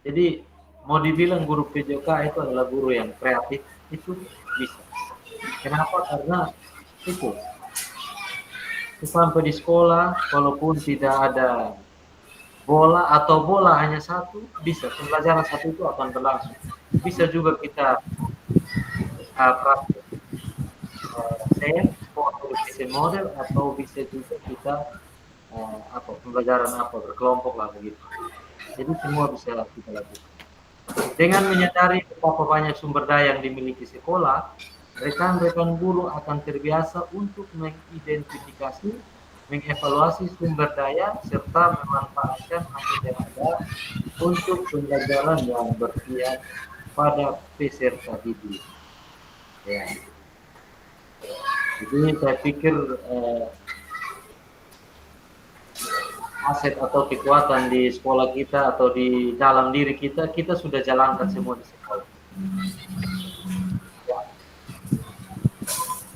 Jadi mau dibilang guru PJOK itu adalah guru yang kreatif, itu bisa. Kenapa? Karena itu sampai di sekolah, walaupun tidak ada bola atau bola hanya 1, bisa pembelajaran 1 itu akan berlangsung. Bisa juga kita praktik model, atau bisa juga kita pembelajaran berkelompok lah begitu. Jadi semua bisa kita lakukan. Dengan menyadari betapa banyak sumber daya yang dimiliki sekolah, rekan-rekan guru akan terbiasa untuk mengidentifikasi, mengevaluasi sumber daya, serta memanfaatkan aset yang ada untuk pembelajaran yang berpihak pada peserta didik. Ya. Jadi saya pikir aset atau kekuatan di sekolah kita atau di dalam diri kita, kita sudah jalankan semua di sekolah. Ya.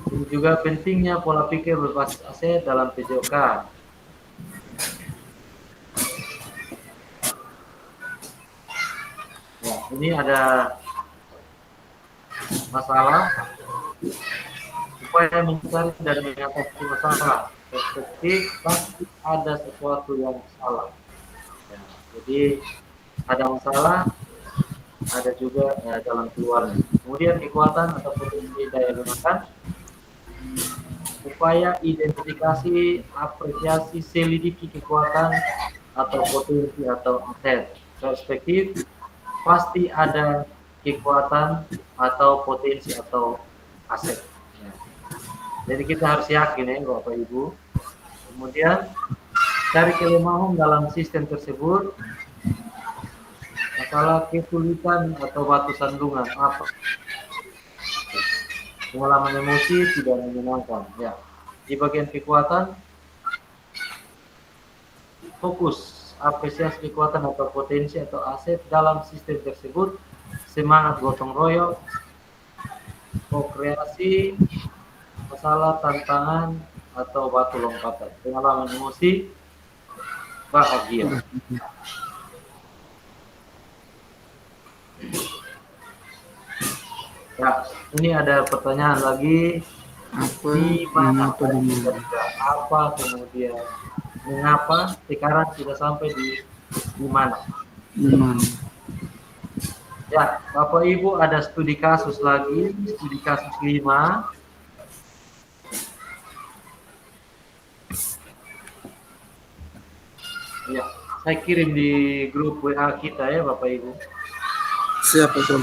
Ini juga pentingnya pola pikir berbasis aset dalam PJOK. Ya, ini ada masalah. Supaya mencari dan mengatasi masalah, perspektif pasti ada sesuatu yang salah. Ya, jadi ada masalah, ada juga jalan keluarnya. Kemudian kekuatan atau potensi daya gunakan. Upaya identifikasi, apresiasi, selidiki kekuatan atau potensi atau aset. Perspektif, pasti ada kekuatan atau potensi atau aset. Ya. Jadi kita harus yakin ya Bapak Ibu. Kemudian cari kelemahan dalam sistem tersebut, masalah kesulitan atau batu sandungan apa? Pengalaman emosi tidak menyenangkan. Ya. Di bagian kekuatan, fokus apresiasi kekuatan atau potensi atau aset dalam sistem tersebut, semangat gotong royong, kreasi, masalah tantangan atau batu lompatan. Pengalaman emosi, bahagia. Ya, ini ada pertanyaan lagi. Apa, Di mana? mengapa, di mana? Apa, kemudian mengapa? Sekarang sudah sampai di mana? Di mana? Ya, Bapak Ibu ada studi kasus lagi, studi kasus 5. Ya, saya kirim di grup WA kita ya Bapak Ibu. Siapa itu?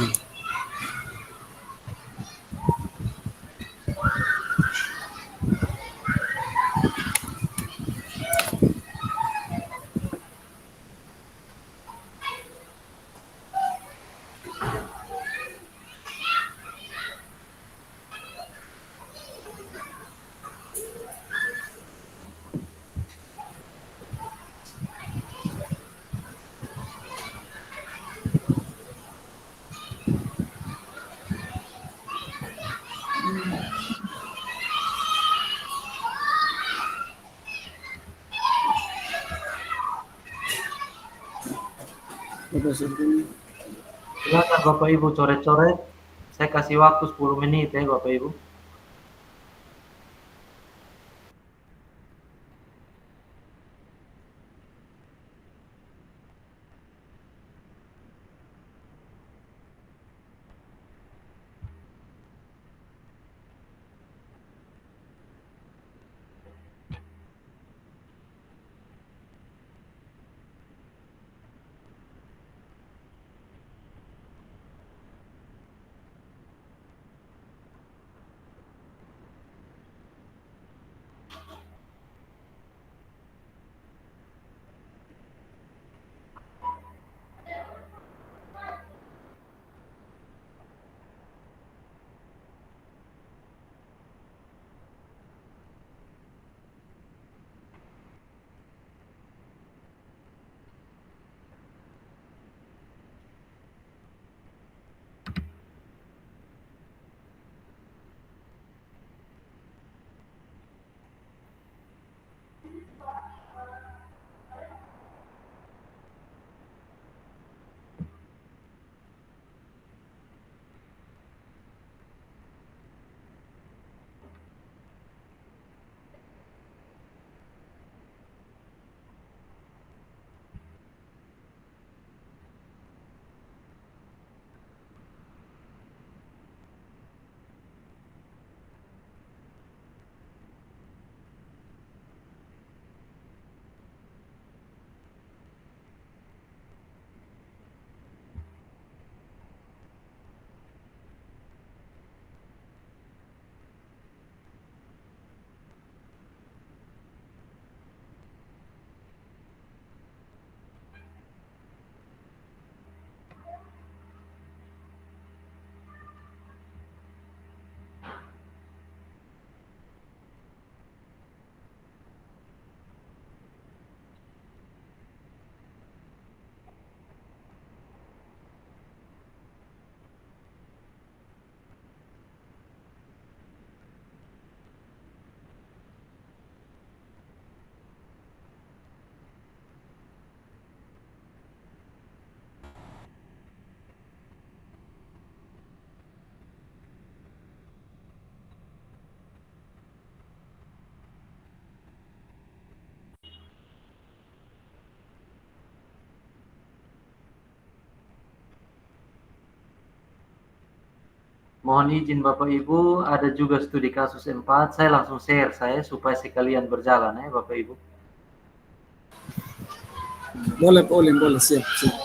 Silakan Bapak Ibu coret-coret. Saya kasih waktu 10 menit ya Bapak Ibu. mohon izin Bapak Ibu, ada juga studi kasus 4, saya langsung share supaya sekalian berjalan ya Bapak Ibu. Boleh Pak Olim, boleh, siap, siap.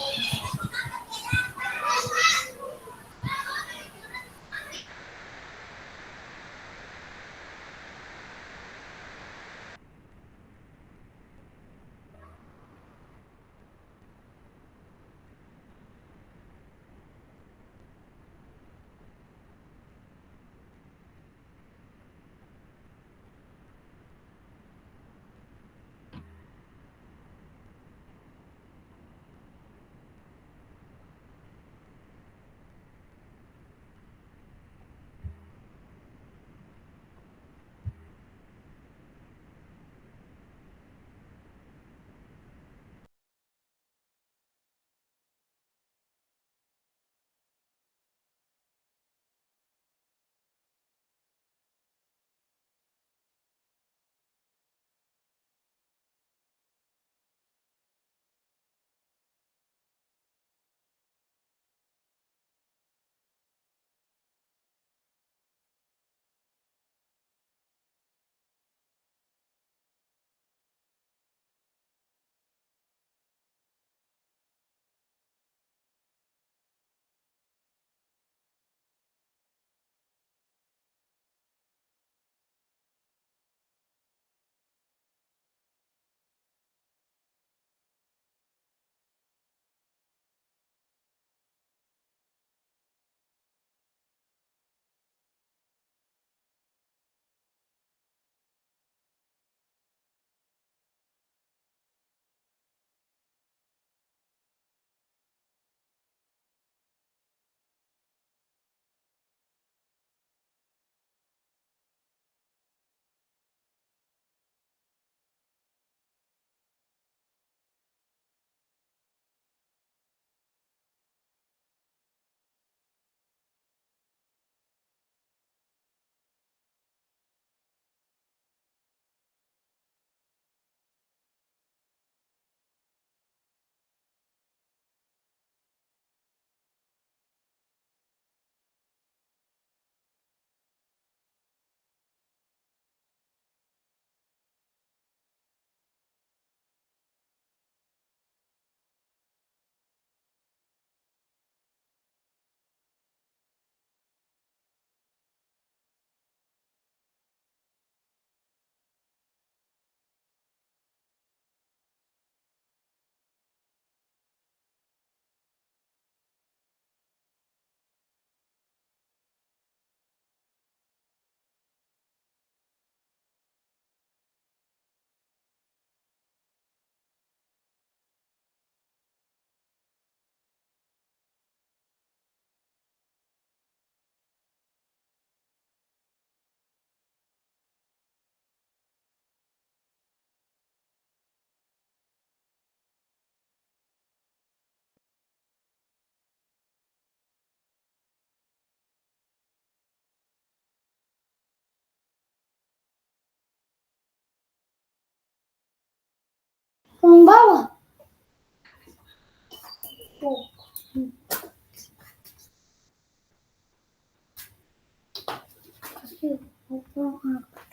Membawa.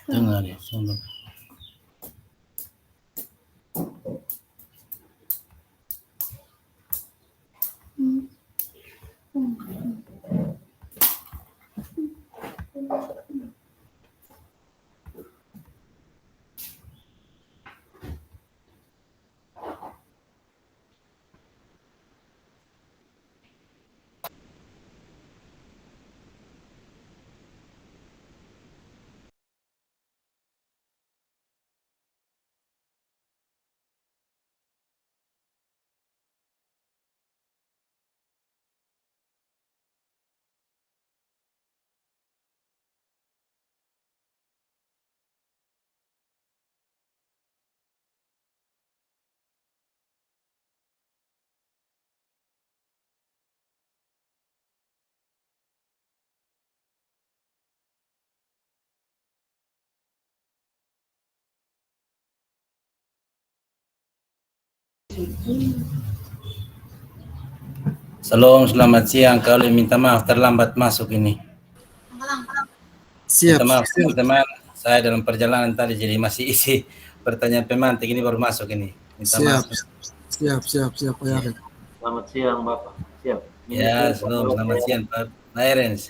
Dengar ya, sono. Shalom, selamat siang. Kalau minta maaf terlambat masuk ini. Siap, Minta maaf siap, teman-teman, saya dalam perjalanan tadi jadi masih isi pertanyaan pemantik ini baru masuk ini. Minta siap, maaf. siap, Pak Yaret. Selamat siang, Bapak. Siap. Ya, Menyusul selamat siang Pak Lairens.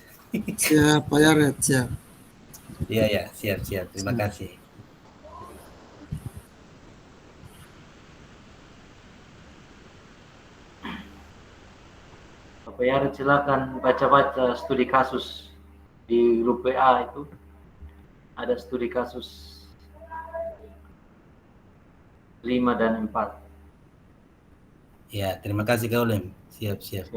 Siap, Pak Yaret, siap. Iya, ya, siap. Terima Siap. kasih. Bapak Yaret silakan baca-baca studi kasus di grup WA itu. Ada studi kasus 5 dan 4. Ya, terima kasih Kak Ulem. Siap. Siap.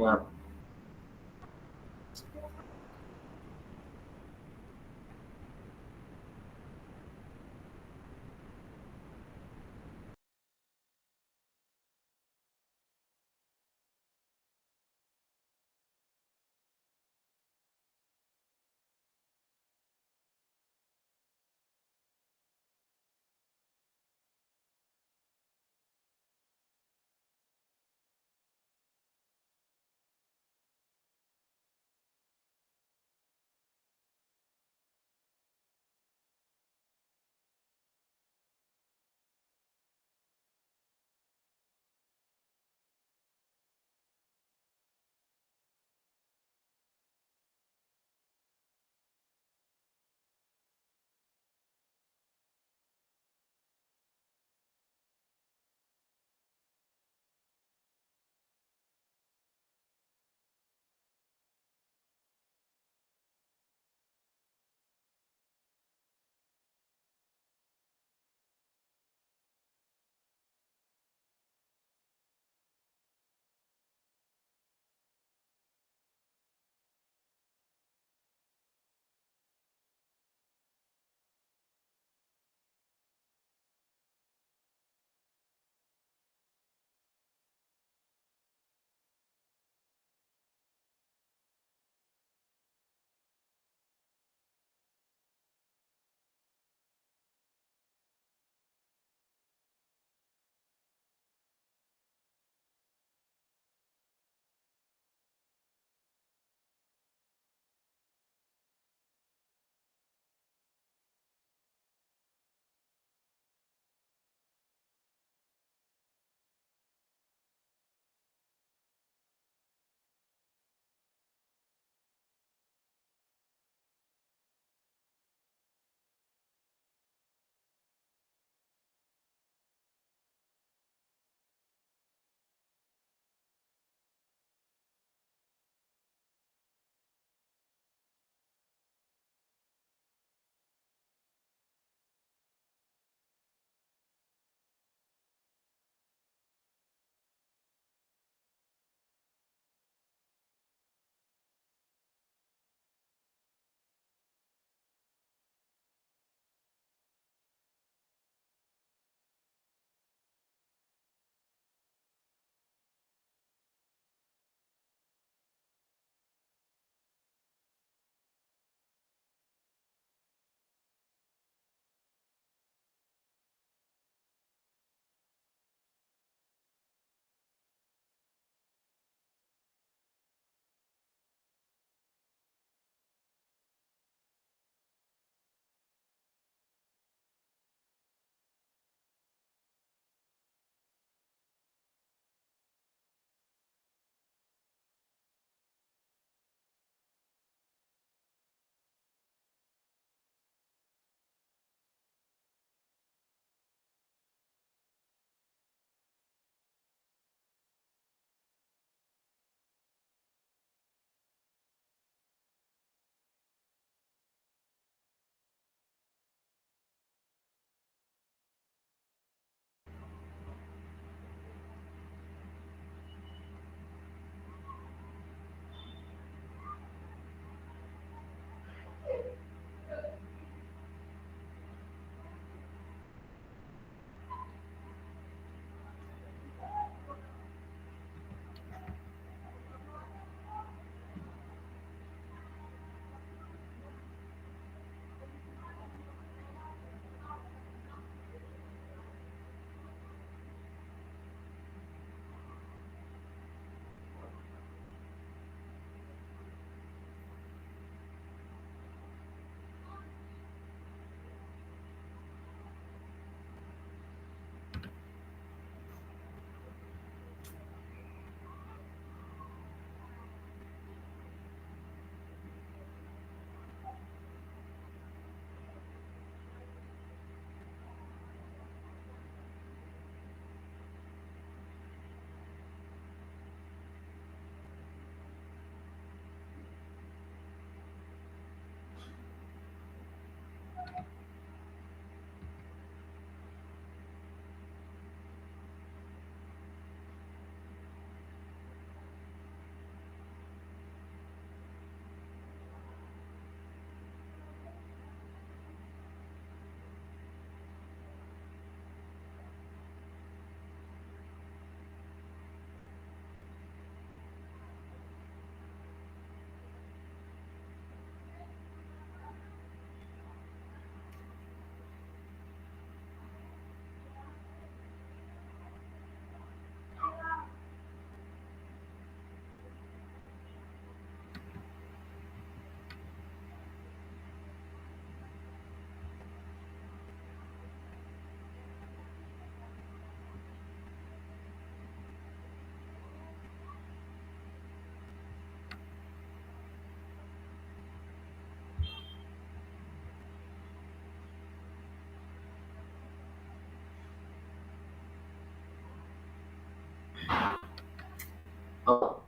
Oh,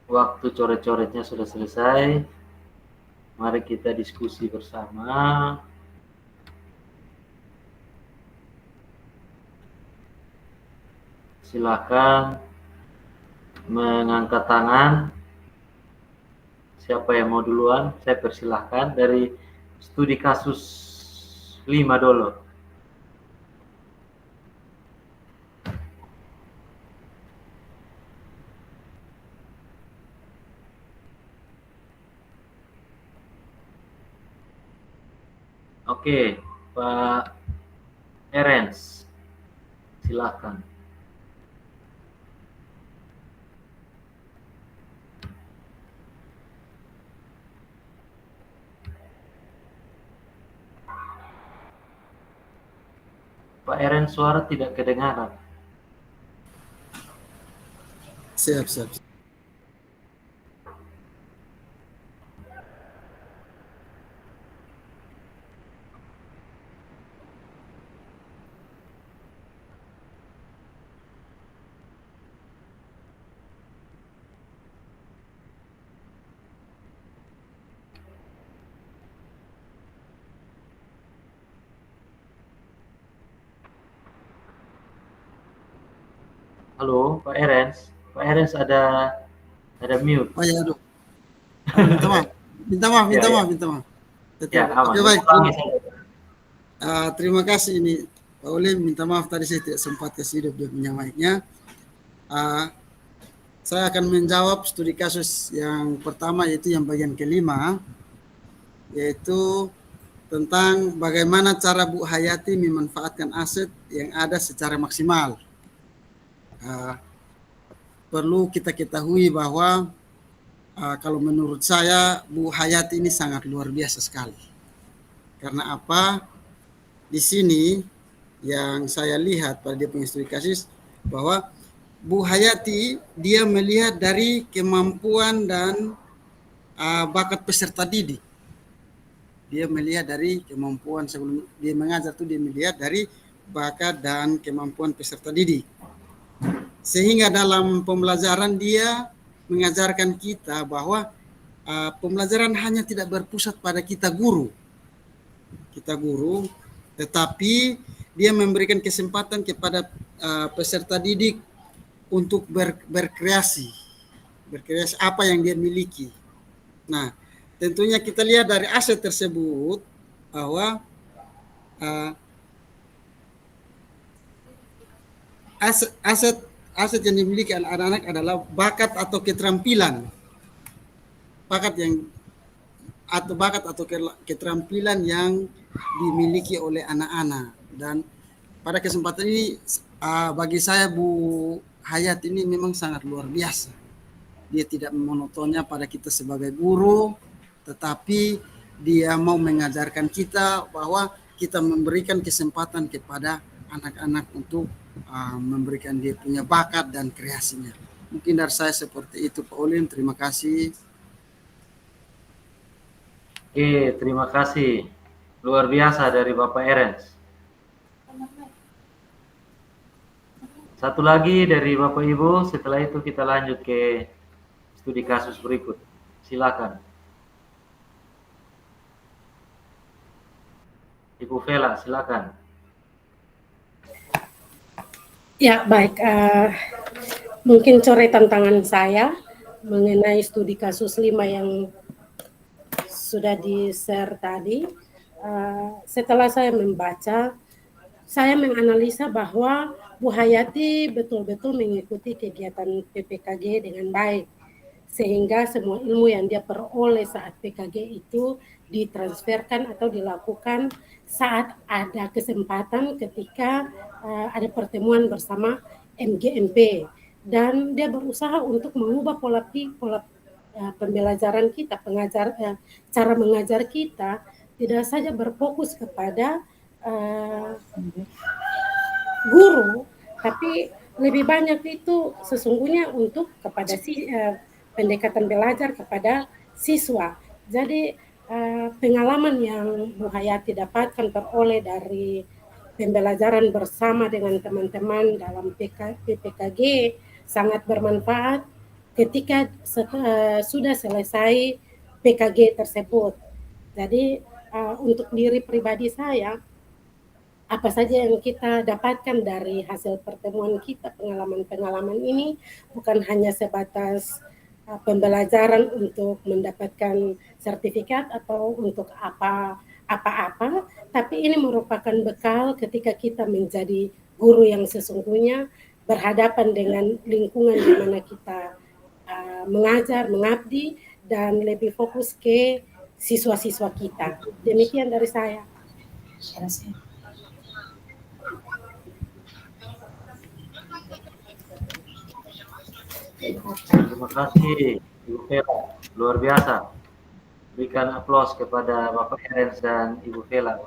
waktu coret-coretnya sudah selesai. Mari kita diskusi bersama. Silakan mengangkat tangan. Siapa yang mau duluan? Saya persilahkan dari studi kasus 5 dulu. Oke, Pak Erens, silakan. Pak Erens, suara tidak kedengaran. Siap. Halo, Pak Erens. Pak Erens ada mute. Oh ya, aduh. Minta maaf. Ya, aman. Oke, baik. Terima kasih ini Pak Olim, minta maaf tadi saya tidak sempat kasih hidup dia punya mic-nya. Saya akan menjawab studi kasus yang pertama, yaitu yang bagian kelima, yaitu tentang bagaimana cara Bu Hayati memanfaatkan aset yang ada secara maksimal. Perlu kita ketahui bahwa kalau menurut saya Bu Hayati ini sangat luar biasa sekali. Karena apa? Di sini yang saya lihat pada dia punya studi kasus bahwa Bu Hayati dia melihat dari kemampuan dan bakat peserta didik. Dia melihat dari kemampuan sebelum dia mengajar tuh, dia melihat dari bakat dan kemampuan peserta didik. Sehingga dalam pembelajaran dia mengajarkan kita bahwa pembelajaran hanya tidak berpusat pada kita guru, tetapi dia memberikan kesempatan kepada peserta didik untuk berkreasi apa yang dia miliki. Nah, tentunya kita lihat dari aset tersebut bahwa aset yang dimiliki anak-anak adalah bakat atau keterampilan. Bakat atau keterampilan yang dimiliki oleh anak-anak. Dan pada kesempatan ini bagi saya Bu Hayati ini memang sangat luar biasa. Dia tidak monotonnya pada kita sebagai guru, tetapi dia mau mengajarkan kita bahwa kita memberikan kesempatan kepada anak-anak untuk memberikan dia punya bakat dan kreasinya. Mungkin dari saya seperti itu, Pak Olim. Terima kasih. Oke, terima kasih. Luar biasa dari Bapak Erens. Satu lagi dari Bapak Ibu, setelah itu kita lanjut ke studi kasus berikut. Silakan. Ibu Vela, silakan. Ya, baik. Mungkin coretan tangan saya mengenai studi kasus 5 yang sudah di-share tadi. Setelah saya membaca, saya menganalisa bahwa Bu Hayati betul-betul mengikuti kegiatan PPKG dengan baik, sehingga semua ilmu yang dia peroleh saat PKG itu ditransferkan atau dilakukan saat ada kesempatan ketika ada pertemuan bersama MGMP, dan dia berusaha untuk mengubah pola pembelajaran kita, cara mengajar kita tidak saja berfokus kepada guru, tapi lebih banyak itu sesungguhnya untuk kepada pendekatan belajar kepada siswa. Jadi pengalaman yang Bu Hayati dapatkan peroleh dari pembelajaran bersama dengan teman-teman dalam PPKG sangat bermanfaat ketika sudah selesai PKG tersebut. Jadi untuk diri pribadi saya, apa saja yang kita dapatkan dari hasil pertemuan kita, pengalaman-pengalaman ini bukan hanya sebatas pembelajaran untuk mendapatkan sertifikat atau untuk apa-apa, tapi ini merupakan bekal ketika kita menjadi guru yang sesungguhnya, berhadapan dengan lingkungan di mana kita mengajar, mengabdi, dan lebih fokus ke siswa-siswa kita. Demikian dari saya. Terima kasih Ibu Vela, luar biasa. Berikan aplaus kepada Bapak Erens dan Ibu Vela.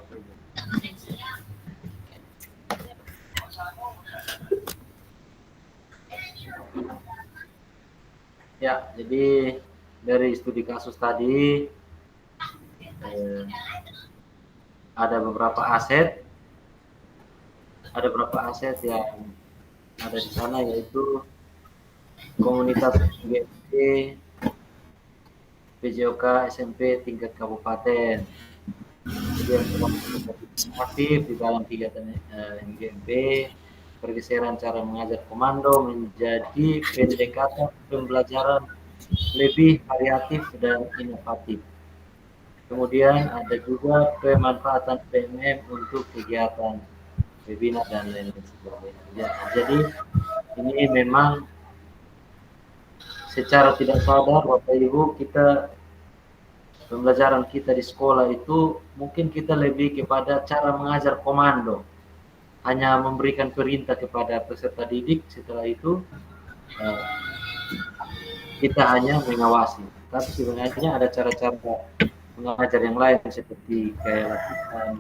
Ya, jadi dari studi kasus tadi ada beberapa aset yang ada di sana, yaitu komunitas GMP, PJOK SMP tingkat kabupaten, kemudian aktif di dalam kegiatan MGMP, pergeseran cara mengajar komando menjadi pendekatan pembelajaran lebih variatif dan inovatif. Kemudian ada juga pemanfaatan PMM untuk kegiatan webinar dan lain-lain sebagainya. Jadi ini memang secara tidak sadar Bapak Ibu, kita pembelajaran kita di sekolah itu mungkin kita lebih kepada cara mengajar komando, hanya memberikan perintah kepada peserta didik, setelah itu kita hanya mengawasi. Tapi sebenarnya ada cara-cara mengajar yang lain seperti gaya latihan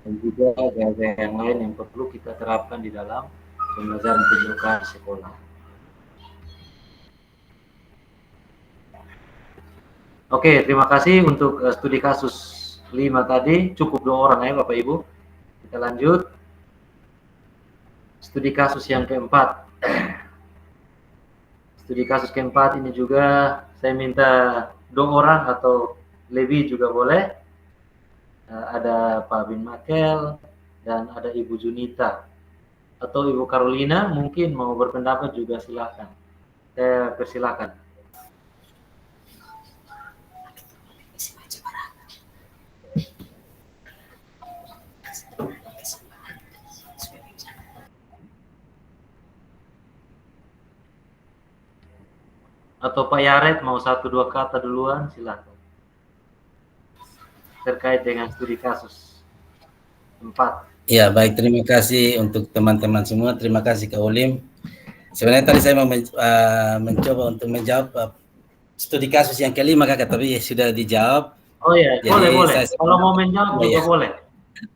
dan juga gaya-gaya yang lain yang perlu kita terapkan di dalam pembelajaran PJOK di sekolah. Oke, terima kasih untuk studi kasus 5 tadi. Cukup 2 orang ya Bapak Ibu. Kita lanjut. Studi kasus yang keempat. Studi kasus keempat ini juga saya minta 2 orang atau lebih juga boleh. Ada Pak Bin Makel dan ada Ibu Junita. Atau Ibu Carolina mungkin mau berpendapat juga silakan. Saya persilakan. Atau Pak Yaret mau 1-2 kata duluan, silakan. Terkait dengan studi kasus 4. Ya, baik, terima kasih untuk teman-teman semua. Terima kasih Kak Olim. Sebenarnya tadi saya mau mencoba untuk menjawab studi kasus yang kelima Kakak, tapi sudah dijawab. Oh iya, jadi boleh. Kalau mau menjawab juga boleh.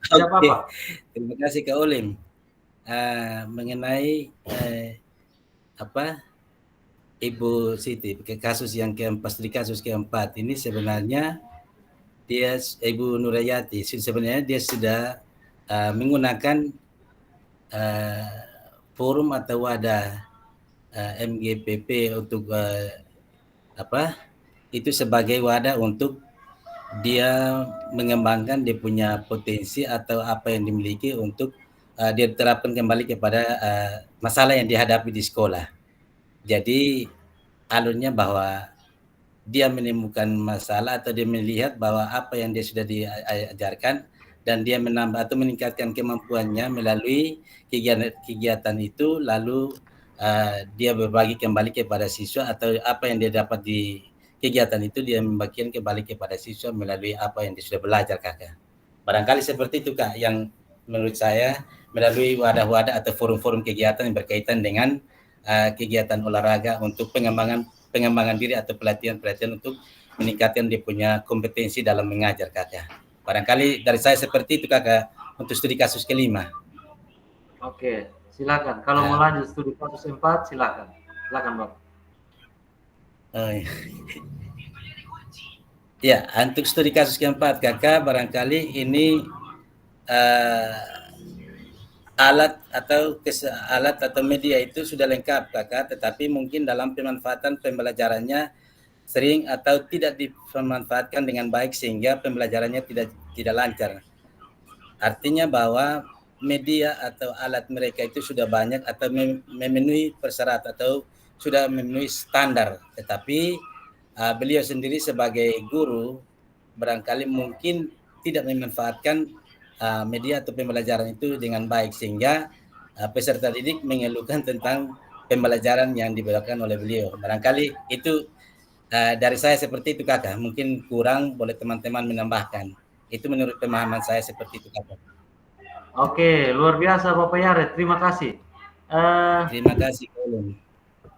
Tidak apa-apa. Terima kasih Kak Olim. Mengenai Ibu Siti, kasus yang keempat, studi kasus keempat ini sebenarnya dia Ibu Nurayati sebenarnya dia sudah menggunakan forum atau wadah MGPP untuk itu sebagai wadah untuk dia mengembangkan dia punya potensi atau apa yang dimiliki untuk dia terapkan kembali kepada masalah yang dihadapi di sekolah. Jadi alurnya bahwa dia menemukan masalah atau dia melihat bahwa apa yang dia sudah diajarkan dan dia menambah atau meningkatkan kemampuannya melalui kegiatan itu, lalu dia berbagi kembali kepada siswa atau apa yang dia dapat di kegiatan itu dia membagikan kembali kepada siswa melalui apa yang dia sudah belajar Kakak. Barangkali seperti itu Kak yang menurut saya melalui wadah-wadah atau forum-forum kegiatan yang berkaitan dengan kegiatan olahraga untuk pengembangan diri atau pelatihan untuk meningkatkan dia punya kompetensi dalam mengajar Kakak. Barangkali dari saya seperti itu Kakak untuk studi kasus kelima. Oke, silakan. Kalau mau lanjut studi kasus 4 silakan. Silakan Bang. Ya, untuk studi kasus keempat Kakak barangkali ini alat atau media itu sudah lengkap Kakak, tetapi mungkin dalam pemanfaatan pembelajarannya sering atau tidak dimanfaatkan dengan baik sehingga pembelajarannya tidak lancar. Artinya bahwa media atau alat mereka itu sudah banyak atau memenuhi persyaratan atau sudah memenuhi standar, tetapi beliau sendiri sebagai guru barangkali mungkin tidak memanfaatkan media atau pembelajaran itu dengan baik sehingga peserta didik mengeluhkan tentang pembelajaran yang diberikan oleh beliau. Barangkali itu dari saya seperti itu Kakak. Mungkin kurang, boleh teman-teman menambahkan. Itu menurut pemahaman saya seperti itu Kakak. Oke, luar biasa Bapak Yaret. Terima kasih. Terima kasih Kolom.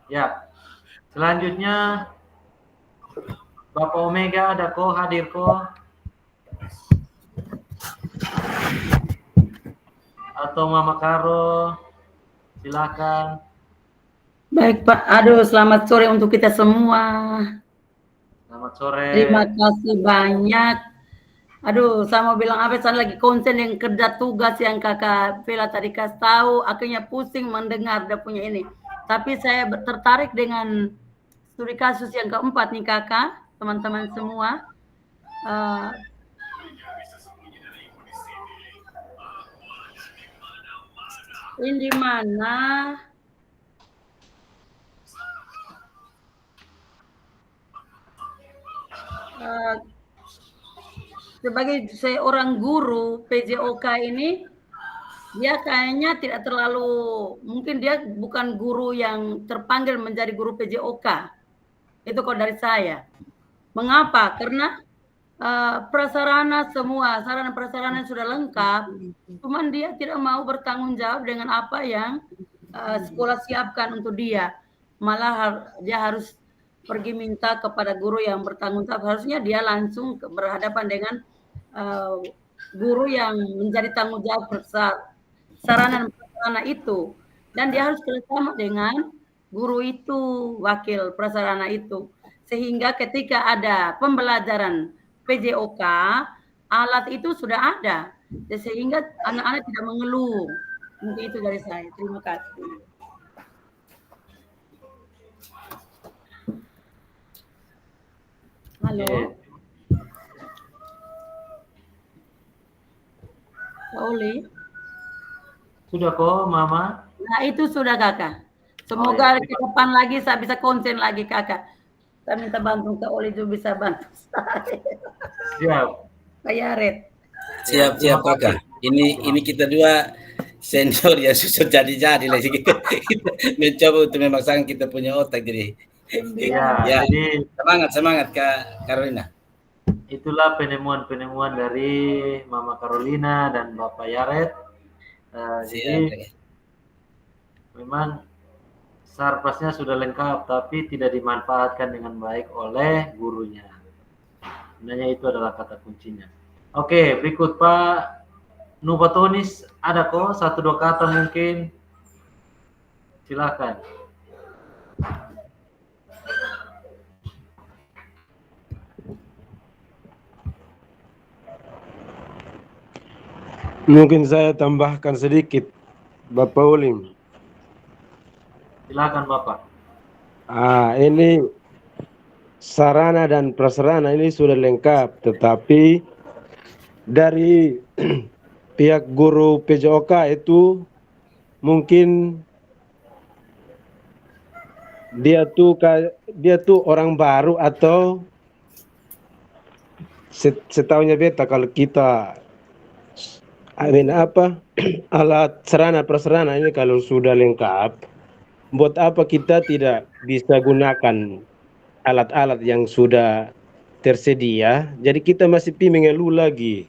Ya, selanjutnya Bapak Omega ada ko hadir ko? Atau Mama Karo, silakan. Baik Pak, aduh selamat sore untuk kita semua. Selamat sore. Terima kasih banyak. Aduh, saya mau bilang apa, saya lagi konsen yang kerja tugas yang Kakak Vela tadi kasih tahu, akhirnya pusing mendengar dia punya ini. Tapi saya tertarik dengan studi kasus yang keempat nih Kakak, teman-teman semua. Ini di mana sebagai seorang guru PJOK ini, dia kayaknya tidak terlalu, mungkin dia bukan guru yang terpanggil menjadi guru PJOK. Itu kalau dari saya. Mengapa? Karena prasarana semua, sarana prasarana sudah lengkap, cuman dia tidak mau bertanggung jawab dengan apa yang sekolah siapkan untuk dia. Malah dia harus pergi minta kepada guru yang bertanggung jawab. Harusnya dia langsung berhadapan dengan guru yang menjadi tanggung jawab sarana prasarana itu. Dan dia harus kerjasama dengan guru itu, wakil prasarana itu. Sehingga ketika ada pembelajaran PJOK, alat itu sudah ada. Sehingga anak-anak tidak mengeluh. Mungkin itu dari saya. Terima kasih. Halo. Oli. Sudah kok, Mama? Nah, itu sudah Kakak. Semoga ke depan lagi saya bisa konsen lagi Kakak. Saya minta bantu ke Oli juga bisa bantu saya. Siap. Pak Yaret. Siap Kakak. Ini kita dua senior yang susah jadi lagi kita mencoba untuk memaksakan kita punya otak jadi. Ya, jadi semangat Kak Carolina. Itulah penemuan-penemuan dari Mama Carolina dan Bapak Yaret. Jadi memang sarpasnya sudah lengkap, tapi tidak dimanfaatkan dengan baik oleh gurunya. Sebenarnya itu adalah kata kuncinya. Oke, berikut Pak Nubatonis, ada kok 1-2 kata mungkin? Silakan. Mungkin saya tambahkan sedikit, Bapak Ulim. Silakan Bapak. Ini sarana dan prasarana ini sudah lengkap, tetapi dari pihak guru PJOK itu mungkin dia tuh orang baru atau setahunya beta kalau kita alat sarana prasarana ini kalau sudah lengkap, buat apa kita tidak bisa gunakan alat-alat yang sudah tersedia? Jadi kita masih mengeluh lagi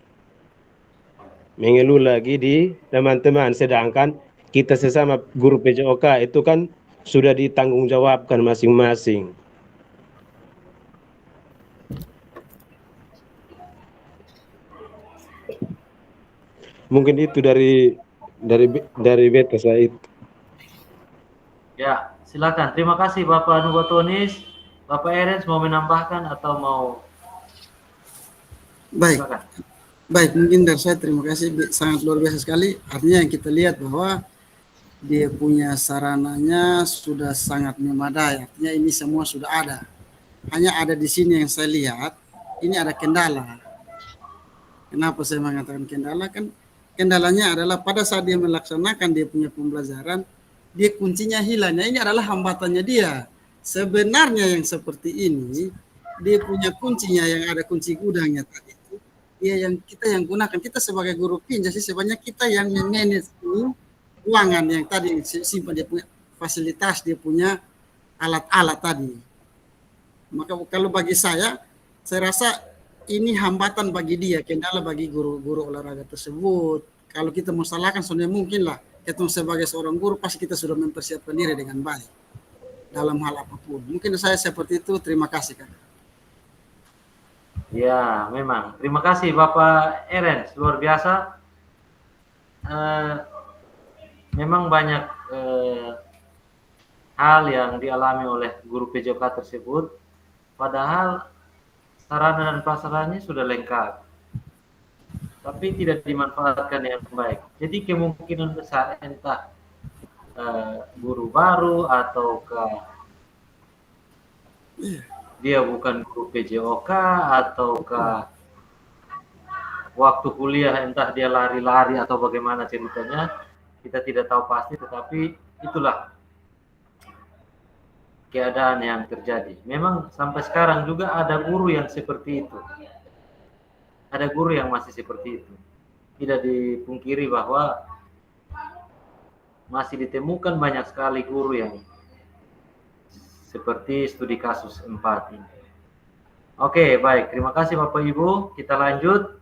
di teman-teman, sedangkan kita sesama guru PJOK itu kan sudah ditanggung jawabkan masing-masing. Mungkin itu dari beta saya itu. Ya, silakan. Terima kasih Bapak Nubatonis. Bapak Erens mau menambahkan atau mau? Baik. Silakan. Baik, mungkin dari saya terima kasih, sangat luar biasa sekali. Artinya yang kita lihat bahwa dia punya sarananya sudah sangat memadai. Artinya ini semua sudah ada. Hanya ada di sini yang saya lihat, ini ada kendala. Kenapa saya mengatakan kendala? Kan kendalanya adalah pada saat dia melaksanakan dia punya pembelajaran, dia kuncinya hilang. Ini adalah hambatannya dia. Sebenarnya yang seperti ini, dia punya kuncinya yang ada kunci gudangnya tadi itu, dia yang kita yang gunakan. Kita sebagai guru pinjam sih sebenarnya kita yang manage ruangan yang tadi simpan, dia punya fasilitas, dia punya alat-alat tadi. Maka kalau bagi saya rasa ini hambatan bagi dia, kendala bagi guru-guru olahraga tersebut. Kalau kita mau salahkan, sebenarnya mungkin lah, kita sebagai seorang guru pasti kita sudah mempersiapkan diri dengan baik dalam hal apapun. Mungkin saya seperti itu. Terima kasih, Kak. Ya, memang. Terima kasih Bapak Erens, luar biasa. Memang banyak hal yang dialami oleh guru PJOK tersebut, padahal sarana dan prasarannya sudah lengkap, tapi tidak dimanfaatkan yang baik. Jadi kemungkinan besar entah guru baru ataukah dia bukan guru PJOK ataukah waktu kuliah entah dia lari-lari atau bagaimana ceritanya, kita tidak tahu pasti, tetapi itulah keadaan yang terjadi. Memang sampai sekarang juga ada guru yang seperti itu. Ada guru yang masih seperti itu. Tidak dipungkiri bahwa masih ditemukan banyak sekali guru yang seperti studi kasus 4 ini. Oke, baik. Terima kasih Bapak Ibu. Kita lanjut.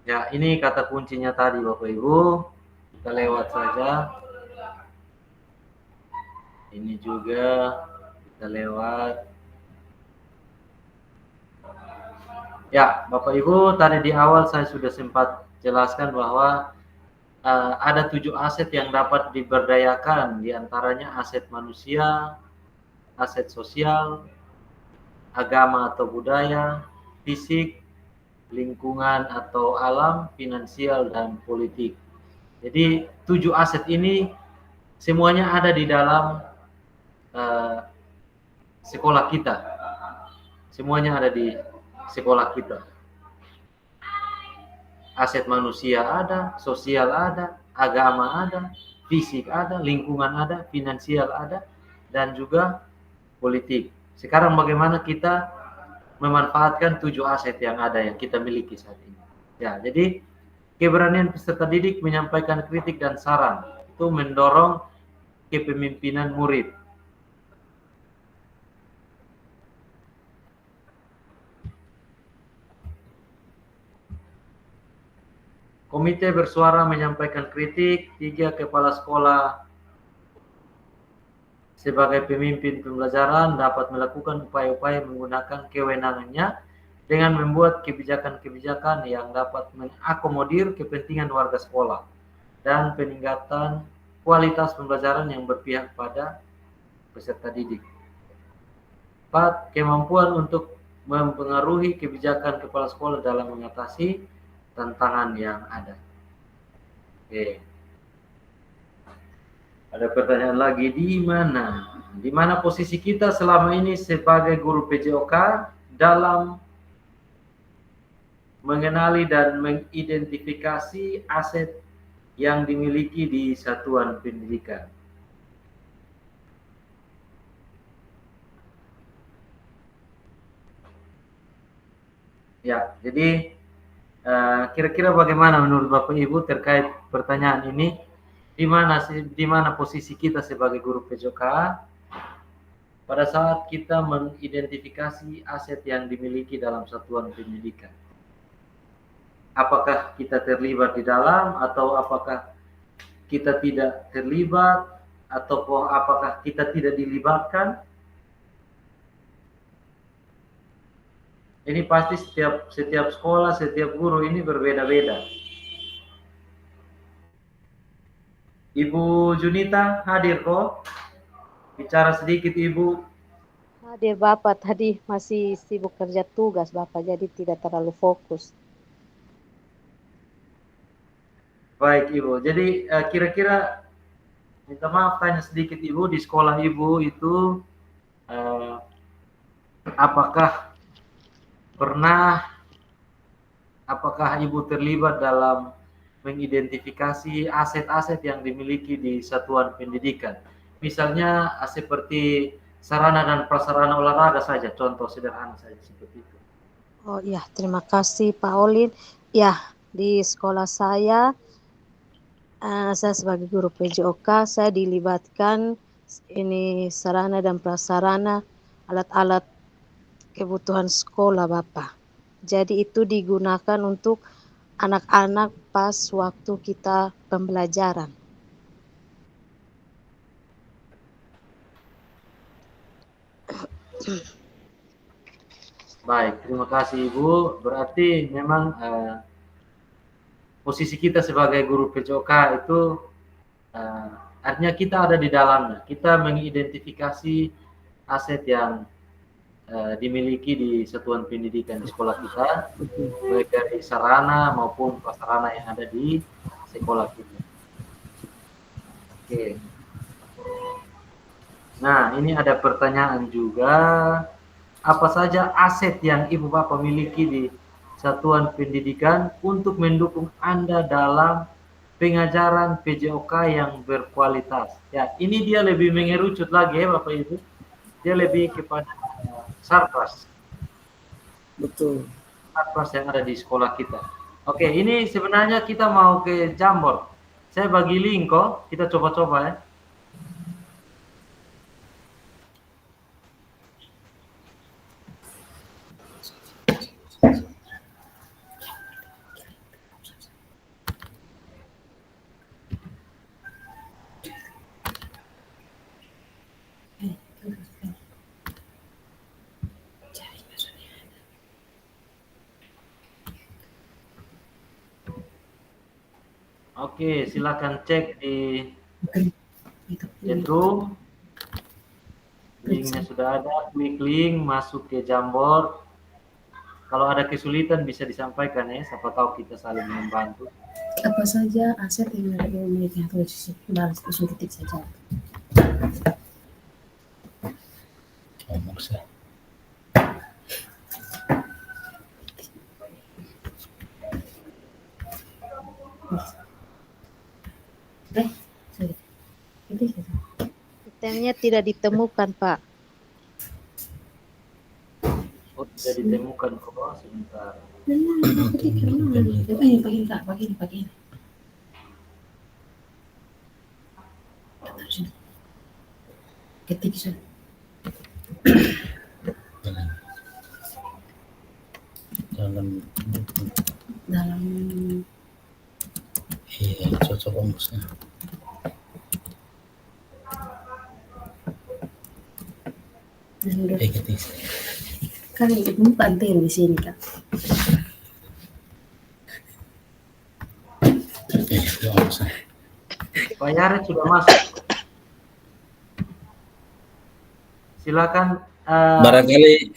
Ya, ini kata kuncinya tadi Bapak Ibu. Kita lewat saja. Ini juga kita lewat. Ya, Bapak Ibu, tadi di awal saya sudah sempat jelaskan bahwa ada 7 aset yang dapat diberdayakan, diantaranya aset manusia, aset sosial, agama atau budaya, fisik, lingkungan atau alam, finansial, dan politik. Jadi 7 aset ini semuanya ada di dalam sekolah kita. Semuanya ada di sekolah kita. Aset manusia ada, sosial ada, agama ada, fisik ada, lingkungan ada, finansial ada, dan juga politik. Sekarang bagaimana kita memanfaatkan 7 aset yang ada yang kita miliki saat ini. Ya, jadi keberanian peserta didik menyampaikan kritik dan saran itu mendorong kepemimpinan murid. Komite bersuara menyampaikan kritik. 3 kepala sekolah sebagai pemimpin pembelajaran dapat melakukan upaya-upaya menggunakan kewenangannya dengan membuat kebijakan-kebijakan yang dapat mengakomodir kepentingan warga sekolah dan peningkatan kualitas pembelajaran yang berpihak pada peserta didik. 4. Kemampuan untuk mempengaruhi kebijakan kepala sekolah dalam mengatasi tantangan yang ada. Oke. Ada pertanyaan lagi, di mana posisi kita selama ini sebagai guru PJOK dalam mengenali dan mengidentifikasi aset yang dimiliki di satuan pendidikan. Ya, jadi kira-kira bagaimana menurut Bapak Ibu terkait pertanyaan ini? Di mana posisi kita sebagai guru PJOK pada saat kita mengidentifikasi aset yang dimiliki dalam satuan pendidikan? Apakah kita terlibat di dalam, atau apakah kita tidak terlibat, atau apakah kita tidak dilibatkan? Ini pasti setiap sekolah, setiap guru ini berbeda-beda. Ibu Junita hadir kok? Bicara sedikit Ibu. Hadir Bapak, tadi masih sibuk kerja tugas Bapak, jadi tidak terlalu fokus. Baik Ibu, jadi kira-kira minta maaf tanya sedikit Ibu, di sekolah Ibu itu apakah Ibu terlibat dalam mengidentifikasi aset-aset yang dimiliki di satuan pendidikan? Misalnya seperti sarana dan prasarana olahraga saja, contoh sederhana saja seperti itu. Oh iya, terima kasih Pak Olin. Ya, di sekolah saya sebagai guru PJOK, saya dilibatkan ini sarana dan prasarana, alat-alat kebutuhan sekolah Bapak. Jadi itu digunakan untuk anak-anak pas waktu kita pembelajaran. Baik, terima kasih Ibu. Berarti memang posisi kita sebagai guru PJOK itu artinya kita ada di dalamnya. Kita mengidentifikasi aset yang dimiliki di satuan pendidikan di sekolah kita, baik dari sarana maupun prasarana yang ada di sekolah kita. Oke. Nah, ini ada pertanyaan juga. Apa saja aset yang Ibu Bapak miliki di satuan pendidikan untuk mendukung Anda dalam pengajaran PJOK yang berkualitas? Ya, ini dia lebih mengerucut lagi ya Bapak Ibu. Dia lebih kepada sarpras. Betul. Sarpras yang ada di sekolah kita. Oke, ini sebenarnya kita mau ke Jamboard. Saya bagi link kok, kita coba-coba ya. Oke, silakan cek di chatroom. Linknya sudah ada, klik link, masuk ke Jamboard. Kalau ada kesulitan bisa disampaikan ya, siapa tahu kita saling membantu. Apa saja aset yang dimiliki atau balas langsung ketik saja. Itemnya tidak ditemukan, Pak. Oh, tidak ditemukan kok, sebentar. Pakai. Ketik saja. Dalam iya, cocok rumusnya. Ketik. Kan itu penting di sini Kak. Pak Yaret sudah masuk. Silakan. Barangkali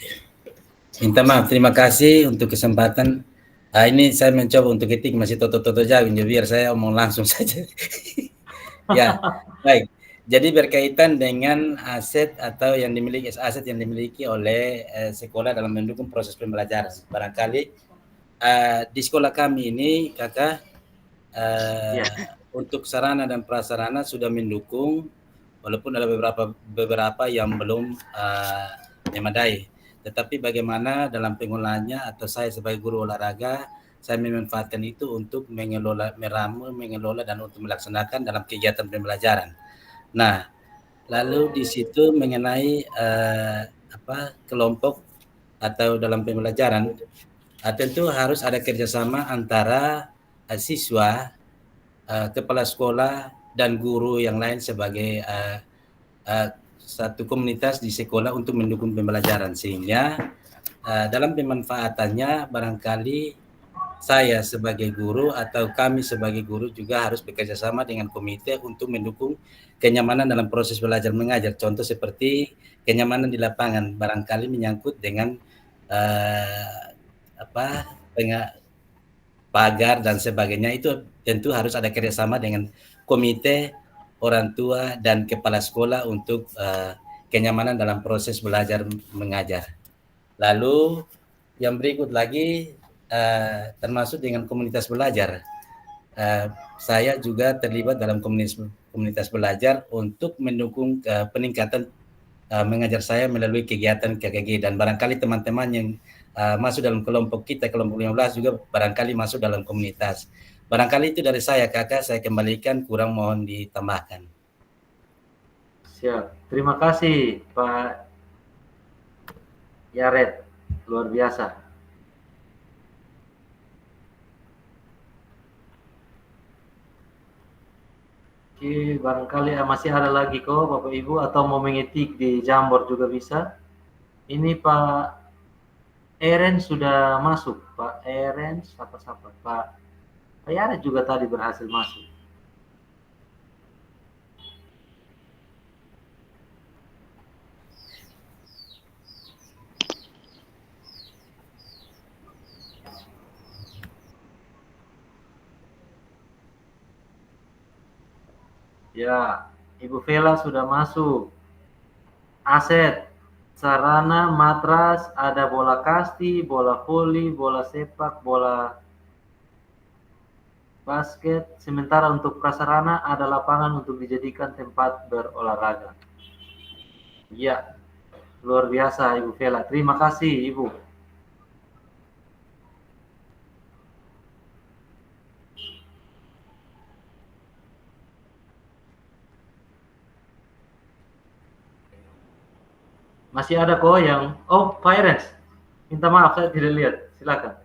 minta maaf, terima kasih untuk kesempatan. Ini saya mencoba untuk ketik masih toto-toto jauh, biar saya omong langsung saja. Ya, baik. Jadi berkaitan dengan aset atau yang dimiliki aset yang dimiliki oleh sekolah dalam mendukung proses pembelajaran. Barangkali di sekolah kami ini, Kakak, untuk sarana dan prasarana sudah mendukung, walaupun ada beberapa yang belum memadai. Tetapi bagaimana dalam pengolahannya atau saya sebagai guru olahraga, saya memanfaatkan itu untuk mengelola dan untuk melaksanakan dalam kegiatan pembelajaran. Nah, lalu di situ mengenai kelompok atau dalam pembelajaran, tentu harus ada kerjasama antara siswa, kepala sekolah, dan guru yang lain sebagai satu komunitas di sekolah untuk mendukung pembelajaran, sehingga dalam pemanfaatannya barangkali saya sebagai guru atau kami sebagai guru juga harus bekerja sama dengan komite untuk mendukung kenyamanan dalam proses belajar mengajar. Contoh seperti kenyamanan di lapangan, barangkali menyangkut dengan pagar dan sebagainya, itu tentu harus ada kerjasama dengan komite, orang tua, dan kepala sekolah untuk kenyamanan dalam proses belajar mengajar. Lalu yang berikut lagi termasuk dengan komunitas belajar. Saya juga terlibat dalam komunitas belajar untuk mendukung peningkatan mengajar saya melalui kegiatan KKG, dan barangkali teman-teman yang masuk dalam kelompok kita, kelompok 15 juga barangkali masuk dalam komunitas. Barangkali itu dari saya, Kakak, saya kembalikan, kurang mohon ditambahkan. Siap, terima kasih Pak Yaret, luar biasa. Oke, barangkali masih ada lagi kok Bapak Ibu, atau mau mengetik di Jamboard juga bisa. Ini Pak Eren sudah masuk, Pak Eren, siapa-siapa, Pak Yaret juga tadi berhasil masuk. Ya, Ibu Vela sudah masuk. Aset, sarana, matras, ada bola kasti, bola voli, bola sepak, bola basket. Sementara untuk prasarana ada lapangan untuk dijadikan tempat berolahraga. Ya, luar biasa Ibu Vela. Terima kasih Ibu. Masih ada kok yang, oh Pak Erens, minta maaf saya tidak lihat, silakan.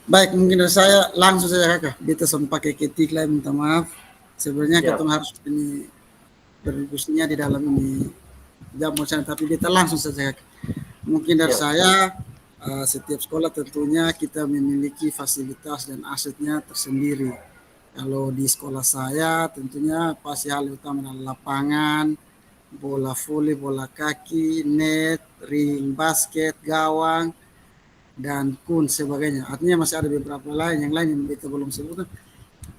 Baik, mungkin dari saya langsung saja Kakak, kita sempat pakai ketik lah, minta maaf. Sebenarnya kita harus ini berdiskusinya di dalam ini jam sana, tapi kita langsung saja Kakak. Mungkin dari saya, setiap sekolah tentunya kita memiliki fasilitas dan asetnya tersendiri. Kalau di sekolah saya tentunya pasti hal utama adalah lapangan, bola voli, bola kaki, net, ring basket, gawang, dan kun sebagainya. Artinya masih ada beberapa lain yang kita belum sebutkan.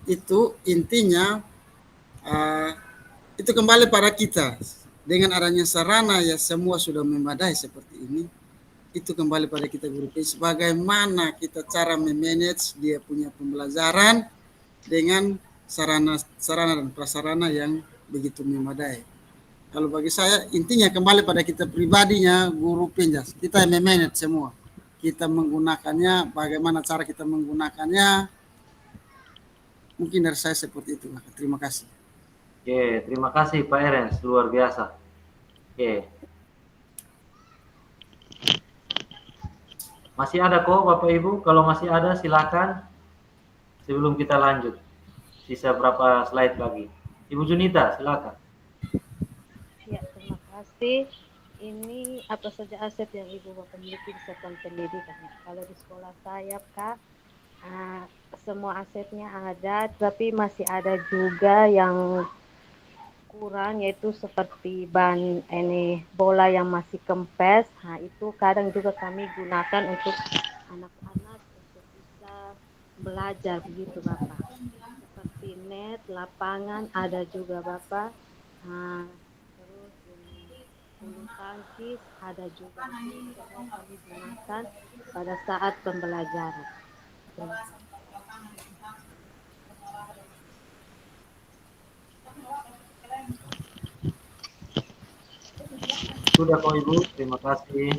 Itu intinya itu kembali pada kita. Dengan adanya sarana ya semua sudah memadai seperti ini. Itu kembali pada kita guru. Bagaimana kita cara memanage dia punya pembelajaran dengan sarana dan prasarana yang begitu memadai. Kalau bagi saya intinya kembali pada kita pribadinya guru Pinjas. Kita yang memanage semua. Kita menggunakannya, bagaimana cara kita menggunakannya. Mungkin dari saya seperti itu. Terima kasih. Oke, terima kasih Pak Erens, luar biasa. Oke. Masih ada kok Bapak Ibu? Kalau masih ada silakan. Sebelum kita lanjut, sisa berapa slide lagi? Ibu Junita, silakan. Ya, terima kasih. Ini apa saja aset yang Ibu Bapak miliki di satuan pendidikan. Kalau di sekolah saya, Kak, semua asetnya ada, tapi masih ada juga yang kurang, yaitu seperti ban bola yang masih kempes. Nah, itu kadang juga kami gunakan untuk anak-anak untuk bisa belajar begitu Bapak. Seperti net, lapangan ada juga Bapak. Terus bulu tangkis ada juga. Semua kami gunakan pada saat pembelajaran. Sudah kok Ibu, terima kasih.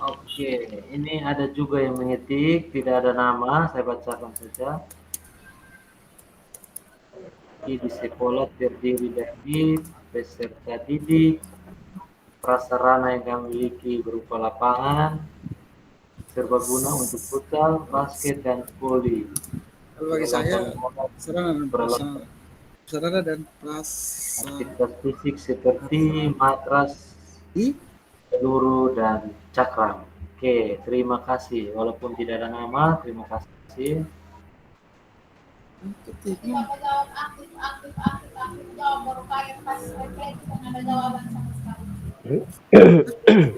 Oke, ini ada juga yang mengetik, tidak ada nama, saya bacakan saja. Di sekolah terdiri dari peserta didik, prasarana yang kami miliki berupa lapangan, serbaguna untuk futsal, basket, dan voli. Kalau bagi saya, sarana dan prasarana. saudara, dan aktivitas fisik seperti matras, peluru, dan cakram. Oke, terima kasih. Walaupun tidak ada nama, terima kasih. Ketiknya.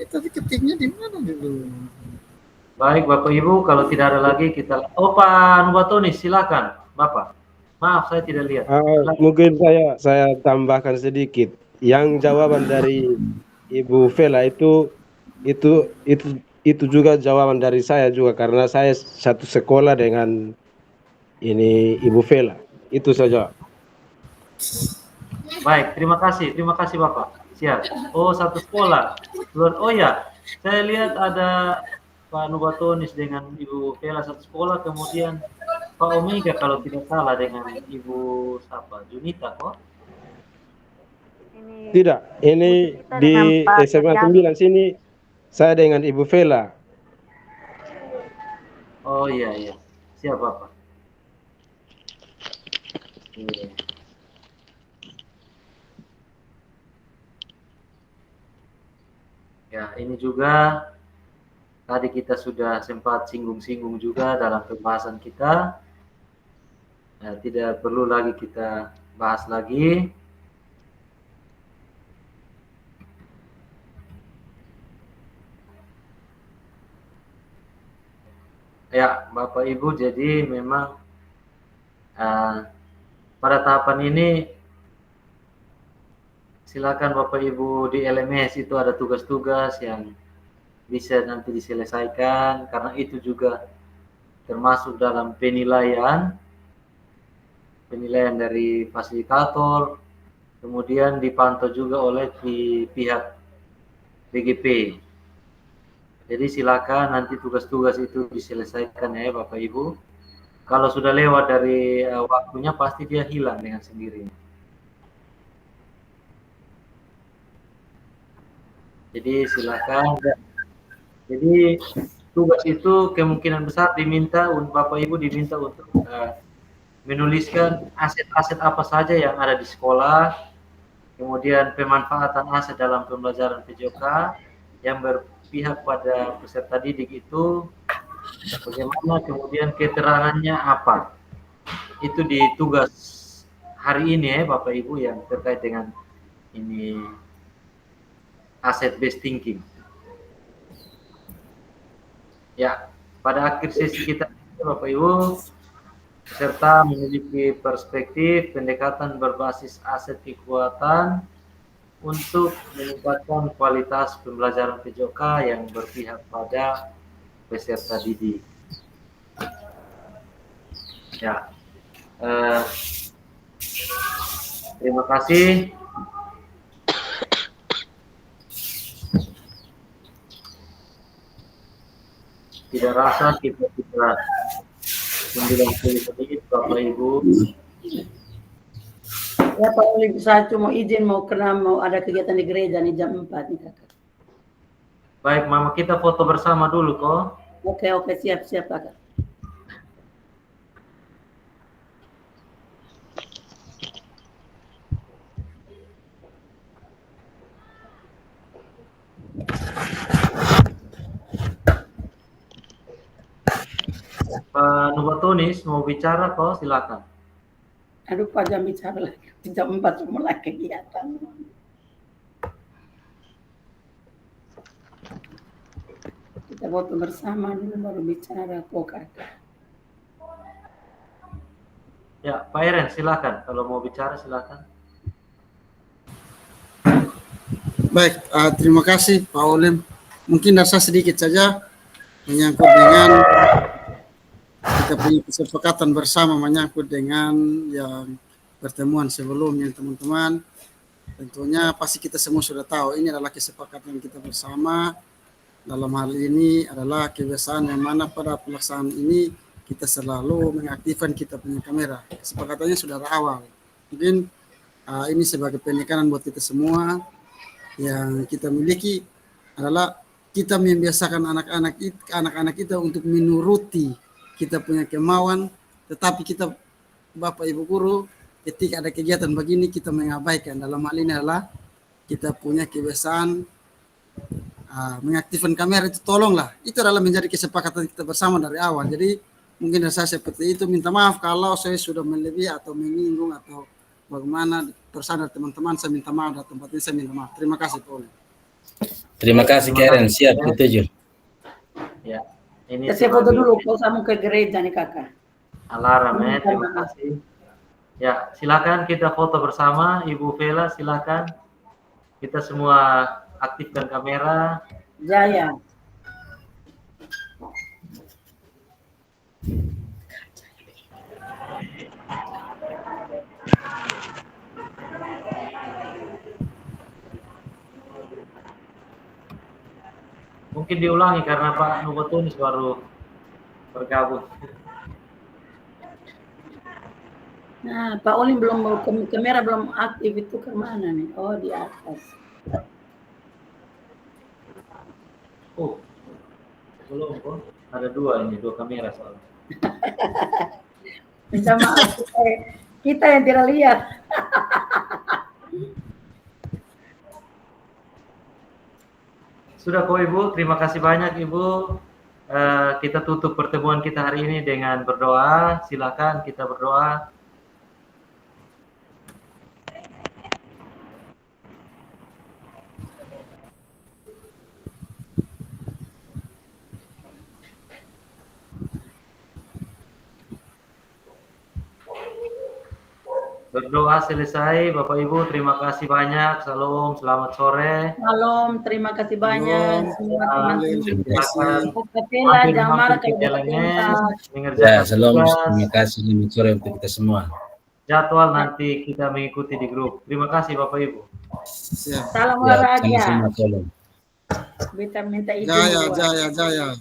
Tapi ketiknya di mana dulu? Baik Bapak Ibu, kalau tidak ada lagi kita. Oh Pak Nubatonis, silakan Bapak. Maaf saya tidak lihat. Mungkin saya tambahkan sedikit. Yang jawaban dari Ibu Vela itu juga jawaban dari saya juga, karena saya satu sekolah dengan ini Ibu Vela. Itu saja. Baik, terima kasih Bapak. Siap. Oh, satu sekolah. Oh ya, saya lihat ada Pak Nubatonis dengan Ibu Vela satu sekolah, kemudian Pak Omega kalau tidak salah dengan Ibu siapa? Junita kok? Tidak, ini di SMA 9 sini saya dengan Ibu Vela. Oh iya. Siap Bapak. Iya. Ya, ini juga tadi kita sudah sempat singgung-singgung juga dalam pembahasan kita. Nah, tidak perlu lagi kita bahas lagi. Ya, Bapak Ibu, jadi memang pada tahapan ini silakan Bapak Ibu di LMS itu ada tugas-tugas yang bisa nanti diselesaikan, karena itu juga termasuk dalam penilaian dari fasilitator, kemudian dipantau juga oleh pihak BGP. Jadi silakan nanti tugas-tugas itu diselesaikan ya Bapak Ibu. Kalau sudah lewat dari waktunya pasti dia hilang dengan sendirinya. Jadi silakan. Jadi tugas itu kemungkinan besar diminta Bapak Ibu diminta untuk menuliskan aset-aset apa saja yang ada di sekolah, kemudian pemanfaatan aset dalam pembelajaran PJOK yang berpihak pada peserta didik itu bagaimana, kemudian keterangannya apa. Itu di tugas hari ini ya Bapak Ibu yang terkait dengan ini asset based thinking. Ya, pada akhir sesi kita Bapak Ibu, peserta memiliki perspektif pendekatan berbasis aset kekuatan untuk meningkatkan kualitas pembelajaran PJOK yang berpihak pada peserta didik. Ya, terima kasih. Tidak rasa kita 90 menit Bapak Ibu. Ya Pak Oli, saya cuma izin mau ada kegiatan di gereja nih jam 4 nih Kakak. Baik Mama, kita foto bersama dulu kok. Oke, siap Kakak. Pak Nubatonis mau bicara kok, silakan. Aduh Pak, jam bicara lagi. Jam 4 mulai kegiatan. Kita foto bersama dulu baru bicara kok Kakak. Ya, Pak Eren silakan. Kalau mau bicara silakan. Baik, terima kasih Pak Olim. Mungkin rasa sedikit saja menyangkut dengan kita punya kesepakatan bersama menyangkut dengan yang pertemuan sebelumnya teman-teman. Tentunya pasti kita semua sudah tahu ini adalah kesepakatan kita bersama. Dalam hal ini adalah kebiasaan yang mana pada pelaksanaan ini kita selalu mengaktifkan kita punya kamera. Kesepakatannya sudah dari awal. Mungkin ini sebagai penekanan buat kita semua yang kita miliki adalah kita membiasakan anak-anak kita untuk menuruti kita punya kemauan, tetapi kita Bapak Ibu guru ketika ada kegiatan begini kita mengabaikan. Dalam hal ini adalah kita punya kebiasaan mengaktifkan kamera itu, tolonglah. Itu adalah menjadi kesepakatan kita bersama dari awal. Jadi mungkin saya seperti itu, minta maaf kalau saya sudah melebihi atau menyinggung atau bagaimana bersama teman-teman, saya minta maaf, dan tempat ini saya minta maaf. Terima kasih Pak Olim. Terima kasih Karen, siap setuju. Ya, ini saya foto dulu, kau sama ke gereja nih kakak. Alarm ya, terima kasih. Ya, silakan kita foto bersama, Ibu Vela, silakan. Kita semua aktifkan kamera. Jaya. Mungkin diulangi karena Pak Nubotunis baru bergabung. Nah, Pak Olim belum kamera belum aktif, itu kemana nih? Oh, di atas. Oh, belum kok. Ada dua kamera soalnya. Minta maaf, kita yang tidak lihat. Sudah kok Ibu, terima kasih banyak Ibu. Kita tutup pertemuan kita hari ini dengan berdoa. Silakan kita berdoa. Berdoa selesai, Bapak Ibu, terima kasih banyak. Salam, selamat sore. Salam, terima kasih banyak semua teman-teman. Jangan marah kalau ya, salam, terima kasih, selamat sore untuk kita semua. Jadwal nanti kita mengikuti di grup. Terima kasih Bapak Ibu. Salam olahraga. Sama-sama, salam. Minta izin. Jaya.